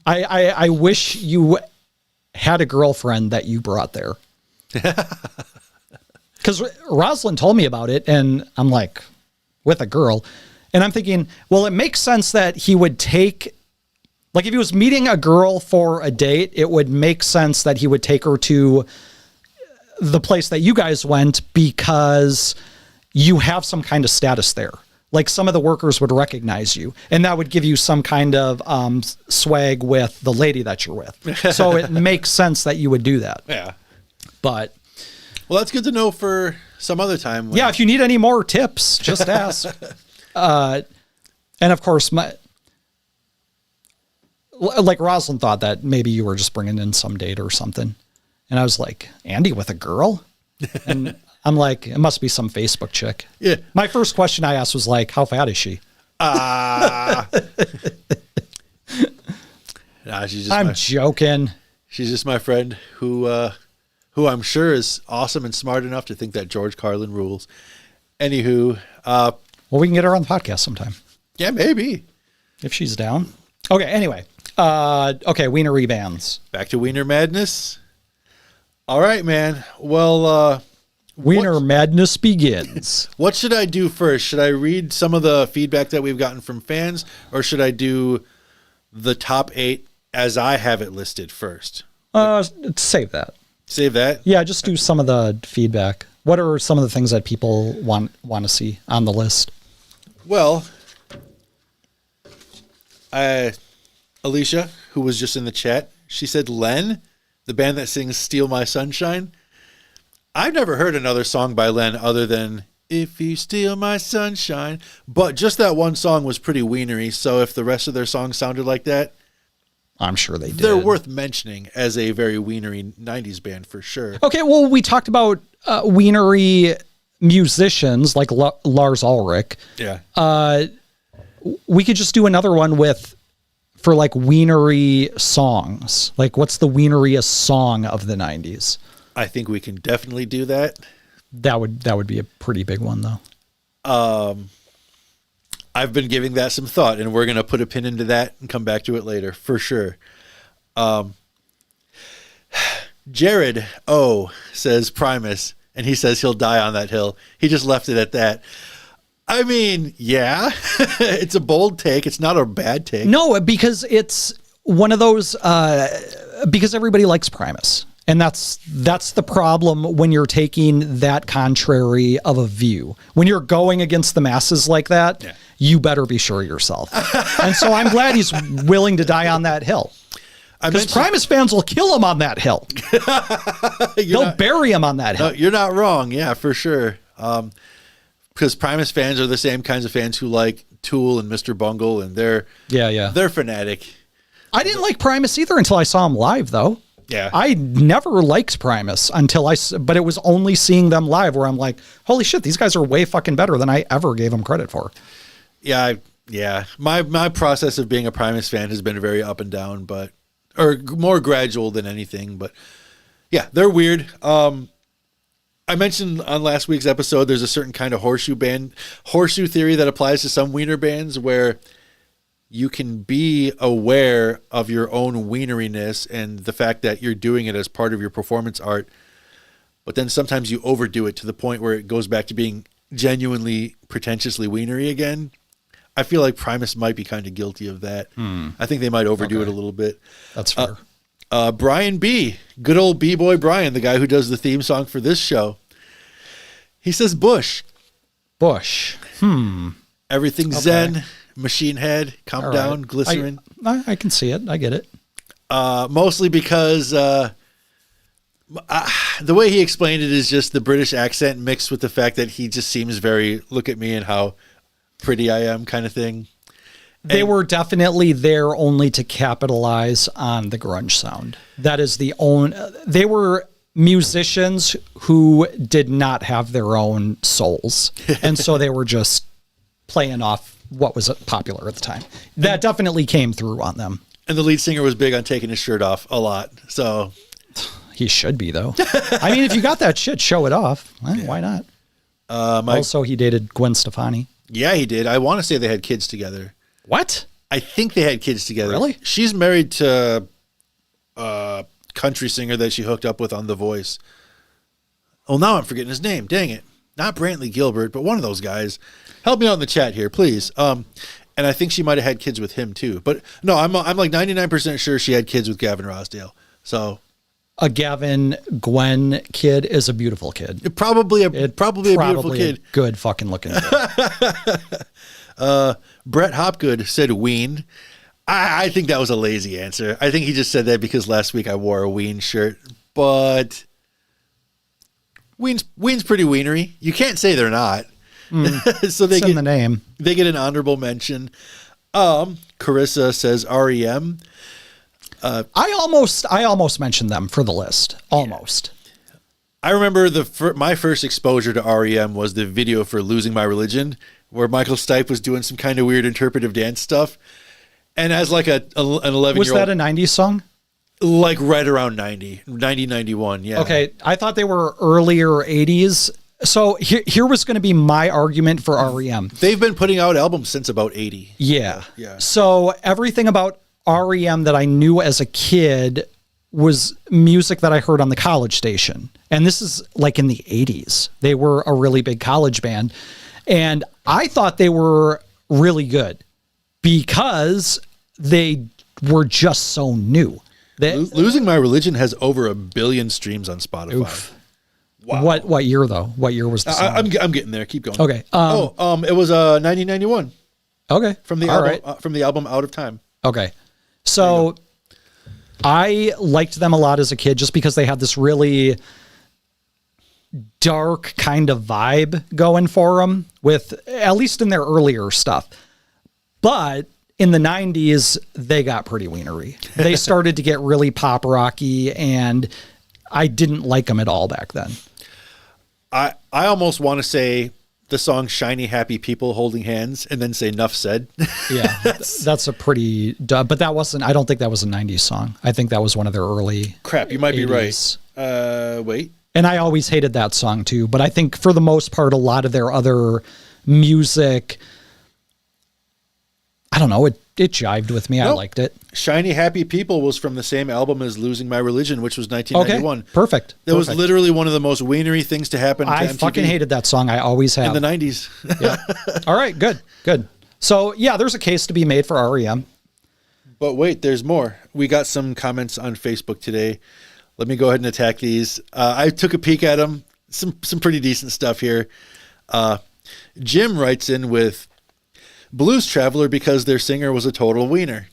I wish you had a girlfriend that you brought there. Because Rosalind told me about it, and I'm like, with a girl. And I'm thinking, well, it makes sense that he would take, like if he was meeting a girl for a date, it would make sense that he would take her to the place that you guys went because you have some kind of status there. Like some of the workers would recognize you, and that would give you some kind of swag with the lady that you're with. So it makes sense that you would do that. Yeah. But... well, that's good to know for some other time. Yeah, if you need any more tips, just ask. And of course, like Rosalind thought that maybe you were just bringing in some date or something. And I was like, Andy with a girl? And I'm like, it must be some Facebook chick. Yeah. My first question I asked was like, how fat is she? Nah, I'm joking. She's just my friend who I'm sure is awesome and smart enough to think that George Carlin rules. Anywho, well, we can get her on the podcast sometime. Yeah, maybe. If she's down. Okay, anyway. Okay, Wiener bands. Back to Wiener Madness. All right, man. Well, Wiener Madness begins. What should I do first? Should I read some of the feedback that we've gotten from fans, or should I do the top 8 as I have it listed first? Save that. Save that? Yeah, just do some of the feedback. What are some of the things that people want to see on the list? Well, Alicia, who was just in the chat, she said Len, the band that sings Steal My Sunshine. I've never heard another song by Len other than If You Steal My Sunshine. But just that one song was pretty wienery, so if the rest of their songs sounded like that, I'm sure they did. They're worth mentioning as a very wienery 90s band for sure. Okay, well, we talked about wienery musicians like Lars Ulrich. Yeah. We could just do another one for like wienery songs. Like, what's the wieneriest song of the 90s? I think we can definitely do that. That would be a pretty big one, though. I've been giving that some thought, and we're going to put a pin into that and come back to it later, for sure. Jared O says Primus, and he says he'll die on that hill. He just left it at that. I mean, yeah, it's a bold take. It's not a bad take. No, because it's one of those, because everybody likes Primus. And that's the problem when you're taking that contrary of a view. When you're going against the masses like that, you better be sure of yourself. And so I'm glad he's willing to die on that hill. Because Primus fans will kill him on that hill. They'll bury him on that hill. No, you're not wrong. Yeah, for sure. Because Primus fans are the same kinds of fans who like Tool and Mr. Bungle, and they're fanatic. I didn't like Primus either until I saw him live, though. Yeah. I never liked Primus but it was only seeing them live where I'm like, holy shit, these guys are way fucking better than I ever gave them credit for. Yeah. My process of being a Primus fan has been very up and down, or more gradual than anything, but yeah, they're weird. I mentioned on last week's episode, there's a certain kind of horseshoe theory that applies to some wiener bands where you can be aware of your own wieneriness and the fact that you're doing it as part of your performance art, but then sometimes you overdo it to the point where it goes back to being genuinely pretentiously wienery again. I feel like Primus might be kind of guilty of that. I think they might overdo it a little bit. That's fair. Brian B., good old B-boy Brian, the guy who does the theme song for this show. He says Bush. Everything's Zen. Machine Head, Calm Down, Glycerin. I can see it. I get it. Mostly because the way he explained it is just the British accent mixed with the fact that he just seems very look at me and how pretty I am kind of thing. They were definitely there only to capitalize on the grunge sound. That is they were musicians who did not have their own souls. And so they were just playing off what was popular at the time. That definitely came through on them. And the lead singer was big on taking his shirt off a lot. So he should be, though. I mean, if you got that shit, show it off. Why not? Also, he dated Gwen Stefani. Yeah, he did. I want to say they had kids together. What? I think they had kids together. Really? She's married to a country singer that she hooked up with on The Voice. Oh, now I'm forgetting his name. Dang it. Not Brantley Gilbert, but one of those guys. Help me out in the chat here, please. And I think she might have had kids with him too. But no, I'm like 99% sure she had kids with Gavin Rossdale. So a Gavin Gwen kid is a beautiful kid. Probably a beautiful kid. Good fucking looking kid. Brett Hopgood said Ween. I think that was a lazy answer. I think he just said that because last week I wore a Ween shirt. But Ween's pretty wienery. You can't say they're not. So they It's get in the name. They get an honorable mention. Carissa says REM. I almost mentioned them for the list. Almost. I remember my first exposure to REM was the video for Losing My Religion, where Michael Stipe was doing some kind of weird interpretive dance stuff. And as like an 11-year-old... Was that a 90s song? Like right around 90, 91, yeah. Okay, I thought they were earlier 80s. So here was going to be my argument for REM. They've been putting out albums since about 80. Yeah. Yeah. So everything about REM that I knew as a kid was music that I heard on the college station. And this is like in the 80s. They were a really big college band. And I thought they were really good because they were just so new. Losing My Religion has over 1 billion streams on Spotify. Oof. Wow. What year though? What year was the song? I'm getting there. Keep going. Okay. It was 1991. Okay. From the album, from the album Out of Time. Okay. So I liked them a lot as a kid just because they had this really dark kind of vibe going for them, with at least in their earlier stuff. But in the 90s, they got pretty wienery. They started to get really pop rocky, and I didn't like them at all back then. I almost want to say the song Shiny Happy People Holding Hands and then say Nuff Said. Yeah, that's a pretty but that wasn't, I don't think that was a 90s song. I think that was one of their early Crap, you might 80s. be right. Wait. And I always hated that song too, but I think for the most part, a lot of their other music, I don't know, it jived with me. Nope. I liked it. Shiny Happy People was from the same album as Losing My Religion, which was 1991. Okay, perfect. That was literally one of the most wienery things to happen to I MTV. fucking hated that song. I always have. In the 90s. Yeah. All right, good. So, yeah, there's a case to be made for REM. But wait, there's more. We got some comments on Facebook today. Let me go ahead and attack these. I took a peek at them. Some pretty decent stuff here. Jim writes in with Blues Traveler because their singer was a total wiener.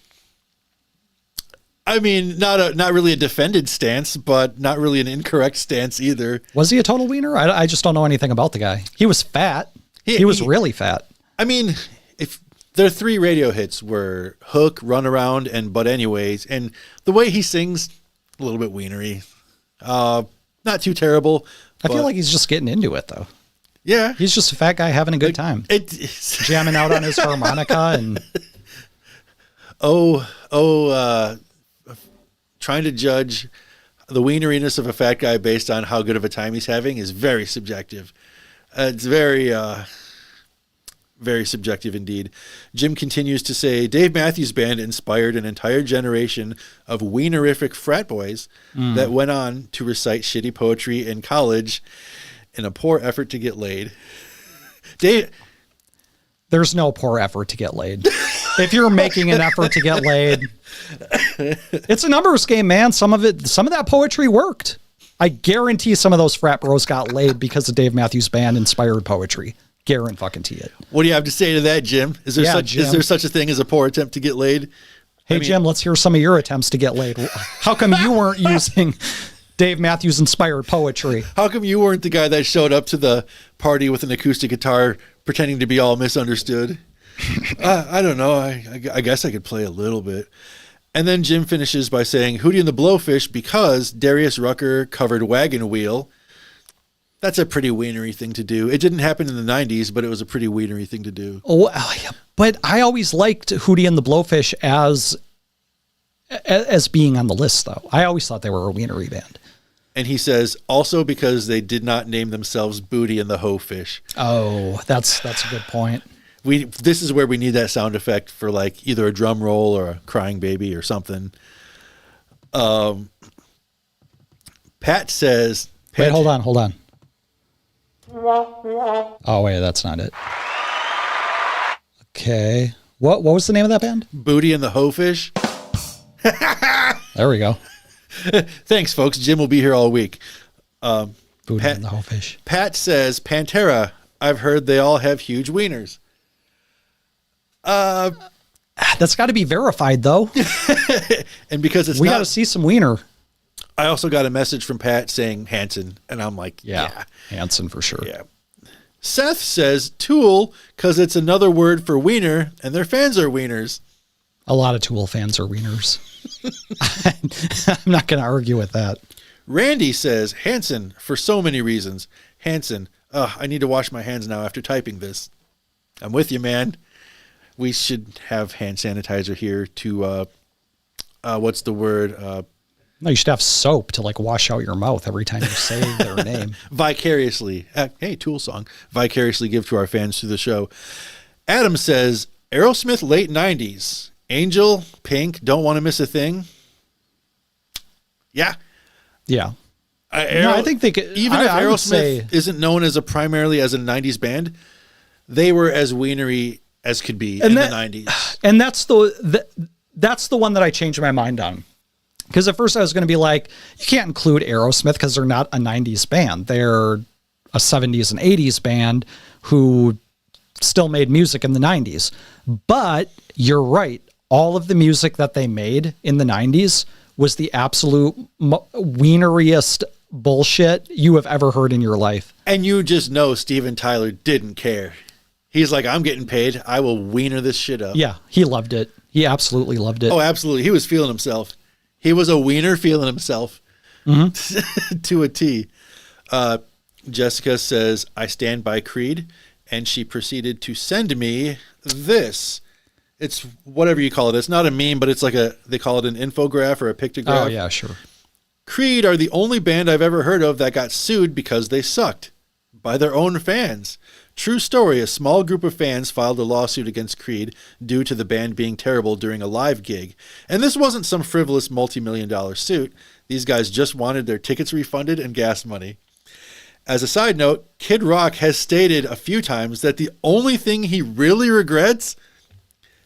I mean, not really a defended stance, but not really an incorrect stance either. Was he a total wiener? I just don't know anything about the guy. He was fat. He was really fat. I mean, if their 3 radio hits were Hook, Run Around, and But Anyways, and the way he sings, a little bit wienery. Not too terrible. I feel like he's just getting into it though. Yeah. He's just a fat guy having a good time. Jamming out on his harmonica and trying to judge the wieneriness of a fat guy based on how good of a time he's having is very subjective. It's very subjective indeed. Jim continues to say, Dave Matthews Band inspired an entire generation of wienerific frat boys that went on to recite shitty poetry in college in a poor effort to get laid. Dave, there's no poor effort to get laid. If you're making an effort to get laid, it's a numbers game, man. Some of that poetry worked. I guarantee some of those frat bros got laid because of Dave Matthews Band inspired poetry. Guarantee it. What do you have to say to that, Jim? Is there such a thing as a poor attempt to get laid? Hey, Jim, let's hear some of your attempts to get laid. How come you weren't using Dave Matthews inspired poetry? How come you weren't the guy that showed up to the party with an acoustic guitar pretending to be all misunderstood? I don't know. I guess I could play a little bit. And then Jim finishes by saying Hootie and the Blowfish because Darius Rucker covered Wagon Wheel. That's a pretty wienery thing to do. It didn't happen in the 90s, but it was a pretty wienery thing to do. Oh, yeah. But I always liked Hootie and the Blowfish as being on the list, though. I always thought they were a wienery band. And he says, also because they did not name themselves Booty and the Hoe Fish. Oh, that's a good point. This is where we need that sound effect for like either a drum roll or a crying baby or something. Pat says... Wait, hold on. Oh, wait, that's not it. Okay. What was the name of that band? Booty and the Hoe Fish. There we go. Thanks, folks. Jim will be here all week. Booty and the Hoe Fish. Pat says, Pantera, I've heard they all have huge wieners. That's got to be verified, though. And because we got to see some wiener. I also got a message from Pat saying Hanson, and I'm like, yeah. Hanson for sure. Yeah. Seth says Tool because it's another word for wiener, and their fans are wieners. A lot of Tool fans are wieners. I'm not going to argue with that. Randy says Hanson for so many reasons. Hanson, I need to wash my hands now after typing this. I'm with you, man. We should have hand sanitizer here to, what's the word? No, you should have soap to like wash out your mouth every time you say their name. Vicariously. Hey, Tool song. Vicariously give to our fans through the show. Adam says Aerosmith late 90s. Angel, Pink, Don't Want to Miss a Thing. Yeah. Yeah. I think they could. Even if Aerosmith isn't known as primarily as a 90s band, they were as wienery as could be in the 90s. And that's the one that I changed my mind on. Because at first I was going to be like, you can't include Aerosmith because they're not a 90s band. They're a 70s and 80s band who still made music in the 90s. But you're right. All of the music that they made in the 90s was the absolute wieneriest bullshit you have ever heard in your life. And you just know Steven Tyler didn't care. He's like, I'm getting paid. I will wiener this shit up. Yeah, he loved it. He absolutely loved it. Oh, absolutely. He was feeling himself. He was a wiener feeling himself to a T. Jessica says, I stand by Creed. And she proceeded to send me this. It's whatever you call it. It's not a meme, but it's like they call it an infograph or a pictograph. Oh, yeah, sure. Creed are the only band I've ever heard of that got sued because they sucked by their own fans. True story, a small group of fans filed a lawsuit against Creed due to the band being terrible during a live gig. And this wasn't some frivolous multi-million-dollar suit. These guys just wanted their tickets refunded and gas money. As a side note, Kid Rock has stated a few times that the only thing he really regrets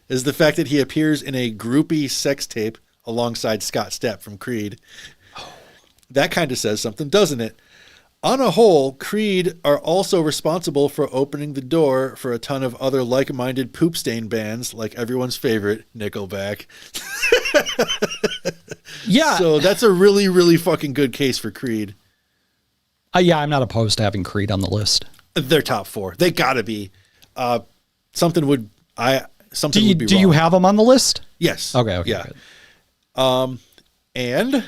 is the fact that he appears in a groupie sex tape alongside Scott Stapp from Creed. That kind of says something, doesn't it? On a whole, Creed are also responsible for opening the door for a ton of other like-minded poop stain bands, like everyone's favorite, Nickelback. Yeah. So that's a really, really fucking good case for Creed. Yeah, I'm not opposed to having Creed on the list. They're top 4. They gotta be. Something would be wrong. Do you have them on the list? Yes. Okay. Yeah. Good. And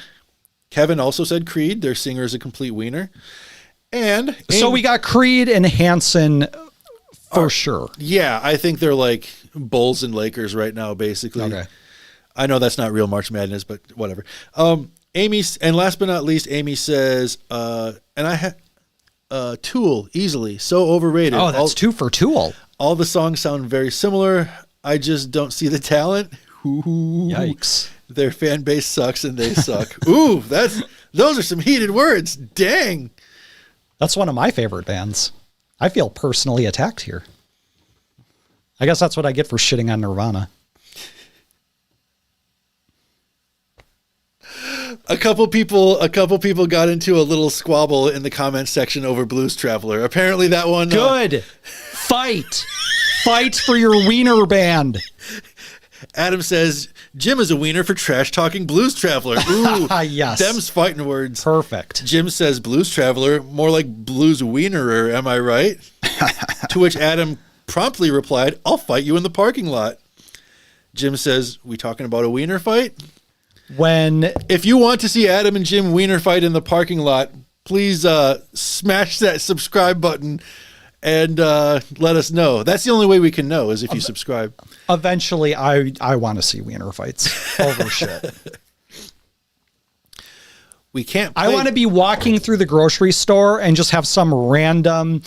Kevin also said Creed. Their singer is a complete wiener. And so we got Creed and Hanson for sure. Yeah, I think they're like Bulls and Lakers right now, basically. Okay. I know that's not real March Madness, but whatever. Amy, and last but not least, Amy says, and I had Tool, easily, so overrated. Oh, that's 2 for Tool. All the songs sound very similar. I just don't see the talent. Ooh. Yikes. Their fan base sucks and they suck. Ooh, those are some heated words. Dang. That's one of my favorite bands. I feel personally attacked here. I guess that's what I get for shitting on Nirvana. A couple people got into a little squabble in the comments section over Blues Traveler. Apparently that one... Good. Fight. Fight for your wiener band. Adam says, Jim is a wiener for trash-talking Blues Traveler. Ooh, yes. Them's fighting words. Perfect. Jim says, Blues Traveler, more like Blues Wienerer, am I right? To which Adam promptly replied, I'll fight you in the parking lot. Jim says, we talking about a wiener fight? If you want to see Adam and Jim wiener fight in the parking lot, please smash that subscribe button and let us know. That's the only way we can know is if you subscribe. Eventually, I want to see wiener fights over shit. We can't. I want to be walking through the grocery store and just have some random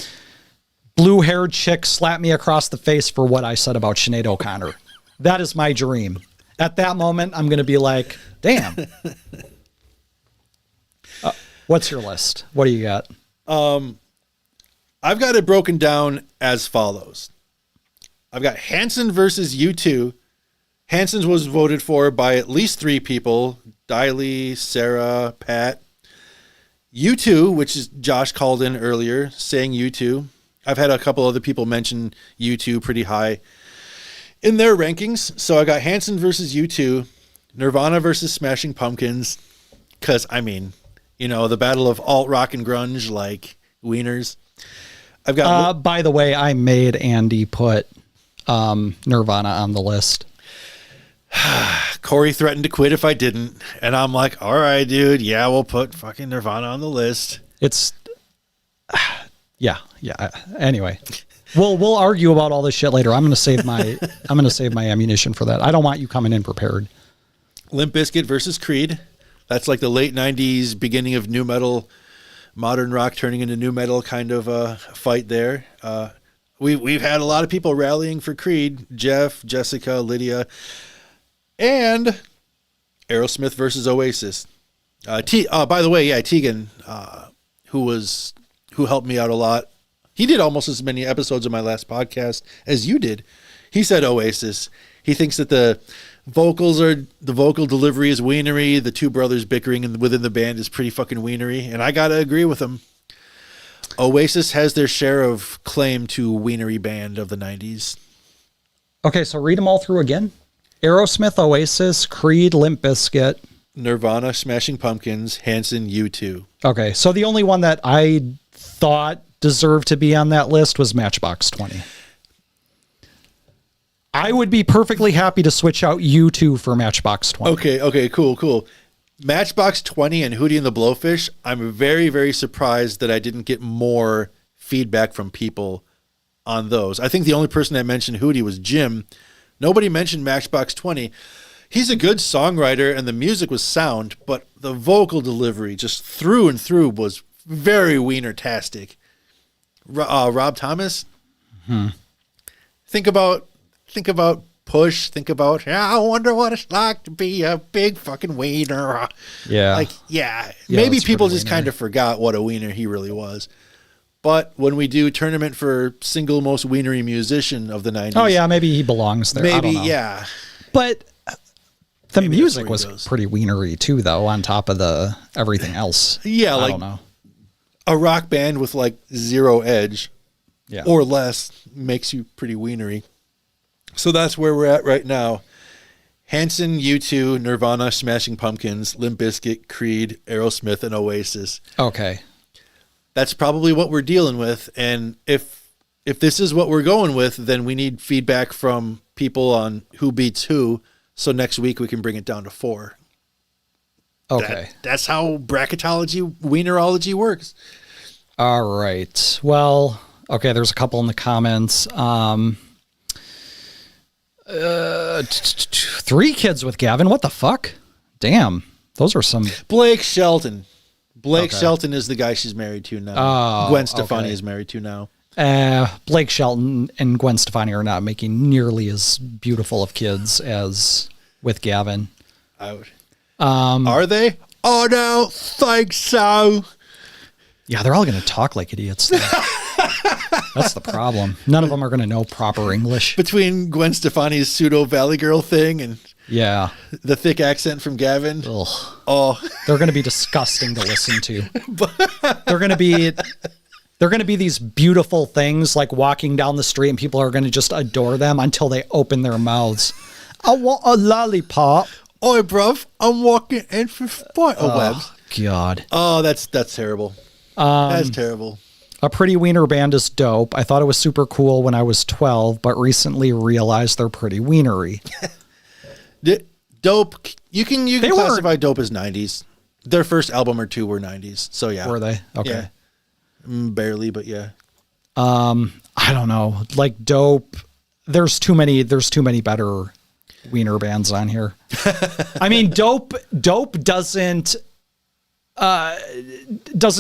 blue-haired chick slap me across the face for what I said about Sinead O'Connor. That is my dream. At that moment, I'm going to be like, damn. What's your list? What do you got? I've got it broken down as follows. I've got Hanson versus U2. Hanson's was voted for by at least 3 people. Diley, Sarah, Pat. U2, which is Josh called in earlier, saying U2. I've had a couple other people mention U2 pretty high in their rankings. So I got Hanson versus U2, Nirvana versus Smashing Pumpkins. Because, I mean, the battle of alt rock and grunge, like wieners. I've got. By the way, I made Andy put Nirvana on the list. Corey threatened to quit if I didn't, and I'm like, all right, dude. Yeah, we'll put fucking Nirvana on the list. It's, yeah. Anyway, we'll argue about all this shit later. I'm gonna save my ammunition for that. I don't want you coming in prepared. Limp Bizkit versus Creed. That's like the late '90s, beginning of nu metal, modern rock turning into nu metal kind of fight there. We've had a lot of people rallying for Creed. Jeff, Jessica, Lydia. And Aerosmith versus Oasis. By the way, yeah, Tegan, who helped me out a lot. He did almost as many episodes of my last podcast as you did. He said Oasis. He thinks that the vocal delivery is wienery. The two brothers bickering within the band is pretty fucking wienery, and I gotta agree with him. Oasis has their share of claim to wienery band of the 90s. Okay, so read them all through again. Aerosmith, Oasis, Creed, Limp Bizkit, Nirvana, Smashing Pumpkins, Hanson, U2. Okay, so the only one that I thought deserved to be on that list was Matchbox 20. I would be perfectly happy to switch out U2 for Matchbox 20. Okay, cool. Matchbox 20 and Hootie and the Blowfish, I'm very, very surprised that I didn't get more feedback from people on those. I think the only person that mentioned Hootie was Jim. Nobody mentioned Matchbox 20. He's a good songwriter and the music was sound, but the vocal delivery just through and through was very wiener-tastic. Rob Thomas? Think about Push. Think about, I wonder what it's like to be a big fucking wiener. Yeah. Maybe people just kind of forgot what a wiener he really was. But when we do tournament for single most wienery musician of the 90s. Oh, yeah, maybe he belongs there. Maybe, yeah. But the Maybe music was pretty wienery, too, though, on top of the everything else. Yeah, I don't know. A rock band with, like, zero edge or less makes you pretty wienery. So that's where we're at right now. Hanson, U2, Nirvana, Smashing Pumpkins, Limp Bizkit, Creed, Aerosmith, and Oasis. Okay. That's probably what we're dealing with. And if this is what we're going with, then we need feedback from people on who beats who. So next week we can bring it down to 4. Okay. That's how bracketology, wienerology works. All right. Well, okay, there's a couple in the comments. 3 kids with Gavin. What the fuck? Damn. Those are some... Blake Shelton. Shelton is the guy she's married to now. Gwen Stefani is married to now. Blake Shelton and Gwen Stefani are not making nearly as beautiful of kids as with Gavin. Are they? Oh, no, think so. Yeah, they're all going to talk like idiots. That's the problem. None of them are going to know proper English. Between Gwen Stefani's pseudo Valley Girl thing and the thick accent from Gavin. Ugh. Oh, they're going to be disgusting to listen to. They're going to be these beautiful things like walking down the street and people are going to just adore them until they open their mouths. I want a lollipop. Oi, bruv, I'm walking in for spider webs. God. Oh, that's terrible. That's terrible. A Pretty Wiener Band is dope. I thought it was super cool when I was 12, but recently realized they're pretty wienery. Dope. You can classify Dope as 90s. Their first album or 2 were 90s. So yeah. Were they? Okay. Yeah. Barely, but yeah. I don't know. Like Dope, there's too many better wiener bands on here. I mean, Dope doesn't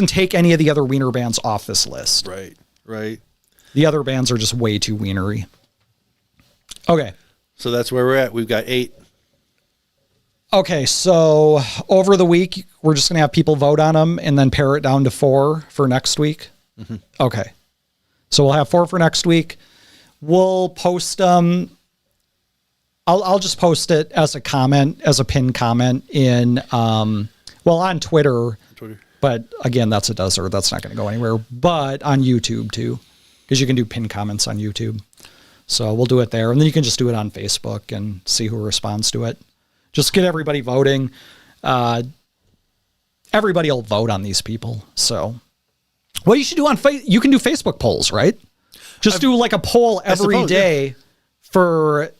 take any of the other wiener bands off this list. Right. The other bands are just way too wienery. Okay. So that's where we're at. We've got 8. Okay, so over the week, we're just going to have people vote on them and then pare it down to 4 for next week. Mm-hmm. Okay. So we'll have 4 for next week. We'll post them. I'll just post it as a comment, as a pinned comment in, on Twitter. But again, that's a desert. That's not going to go anywhere. But on YouTube too, because you can do pinned comments on YouTube. So we'll do it there. And then you can just do it on Facebook and see who responds to it. Just get everybody voting. Everybody will vote on these people. So Well, you should do you can do Facebook polls, right? Just do like a poll every day for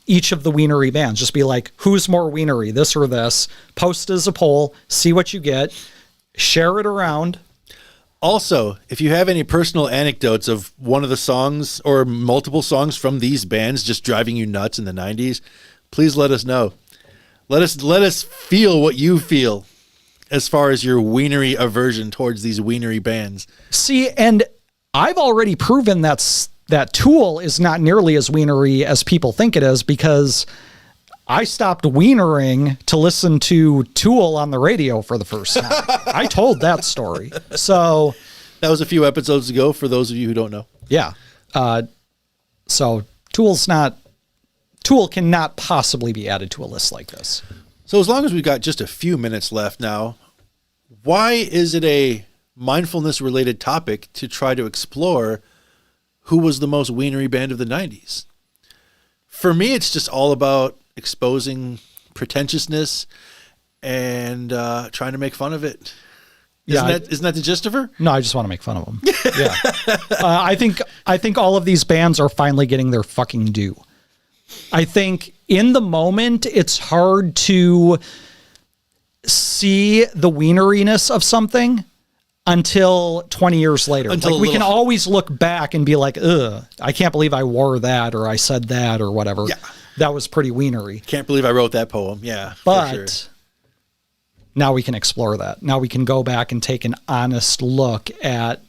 each of the wienery bands. Just be like, who's more wienery, this or this? Post as a poll, see what you get, share it around. Also, if you have any personal anecdotes of one of the songs or multiple songs from these bands just driving you nuts in the 90s, please let us know. Let us feel what you feel as far as your wienery aversion towards these wienery bands. See, and I've already proven that Tool is not nearly as wienery as people think it is, because I stopped wienering to listen to Tool on the radio for the first time. I told that story. So that was a few episodes ago for those of you who don't know. Yeah. So Tool cannot possibly be added to a list like this. So as long as we've got just a few minutes left now, why is it a mindfulness related topic to try to explore who was the most wienery band of the 90s? For me, it's just all about exposing pretentiousness and trying to make fun of it. Isn't that the gist of her? No, I just want to make fun of them. Yeah. I think all of these bands are finally getting their fucking due. I think in the moment, it's hard to see the wieneriness of something until 20 years later. We can always look back and be like, ugh, I can't believe I wore that or I said that or whatever. Yeah. That was pretty wienery. Can't believe I wrote that poem. Yeah. But now we can explore that. Now we can go back and take an honest look at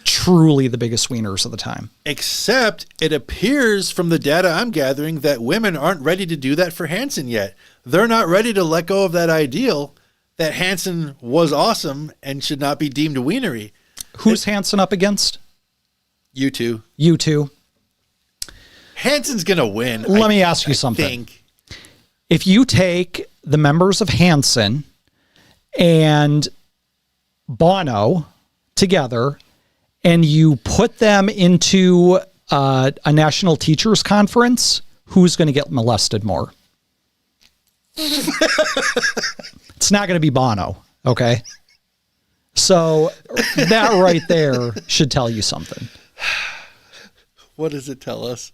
truly the biggest wieners of the time. Except it appears from the data I'm gathering that women aren't ready to do that for Hanson yet. They're not ready to let go of that ideal that Hanson was awesome and should not be deemed wienery. Who's Hanson up against? You two. You two. Hanson's going to win. Let me ask you something. If you take the members of Hanson and Bono together and you put them into a national teachers conference, who's going to get molested more? It's not going to be Bono, okay? So that right there should tell you something. What does it tell us?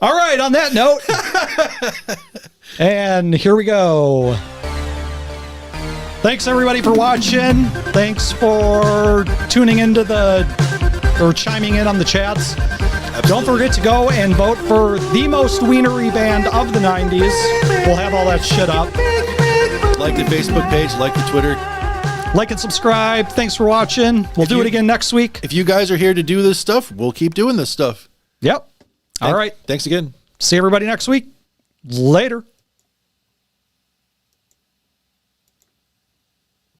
All right, on that note, and here we go. Thanks, everybody, for watching. Thanks for tuning into or chiming in on the chats. Absolutely. Don't forget to go and vote for the most wienery band of the 90s. We'll have all that shit up. Like the Facebook page, like the Twitter. Like and subscribe. Thanks for watching. We'll do it again next week. If you guys are here to do this stuff, we'll keep doing this stuff. Yep. All right. Thanks again. See everybody next week. Later.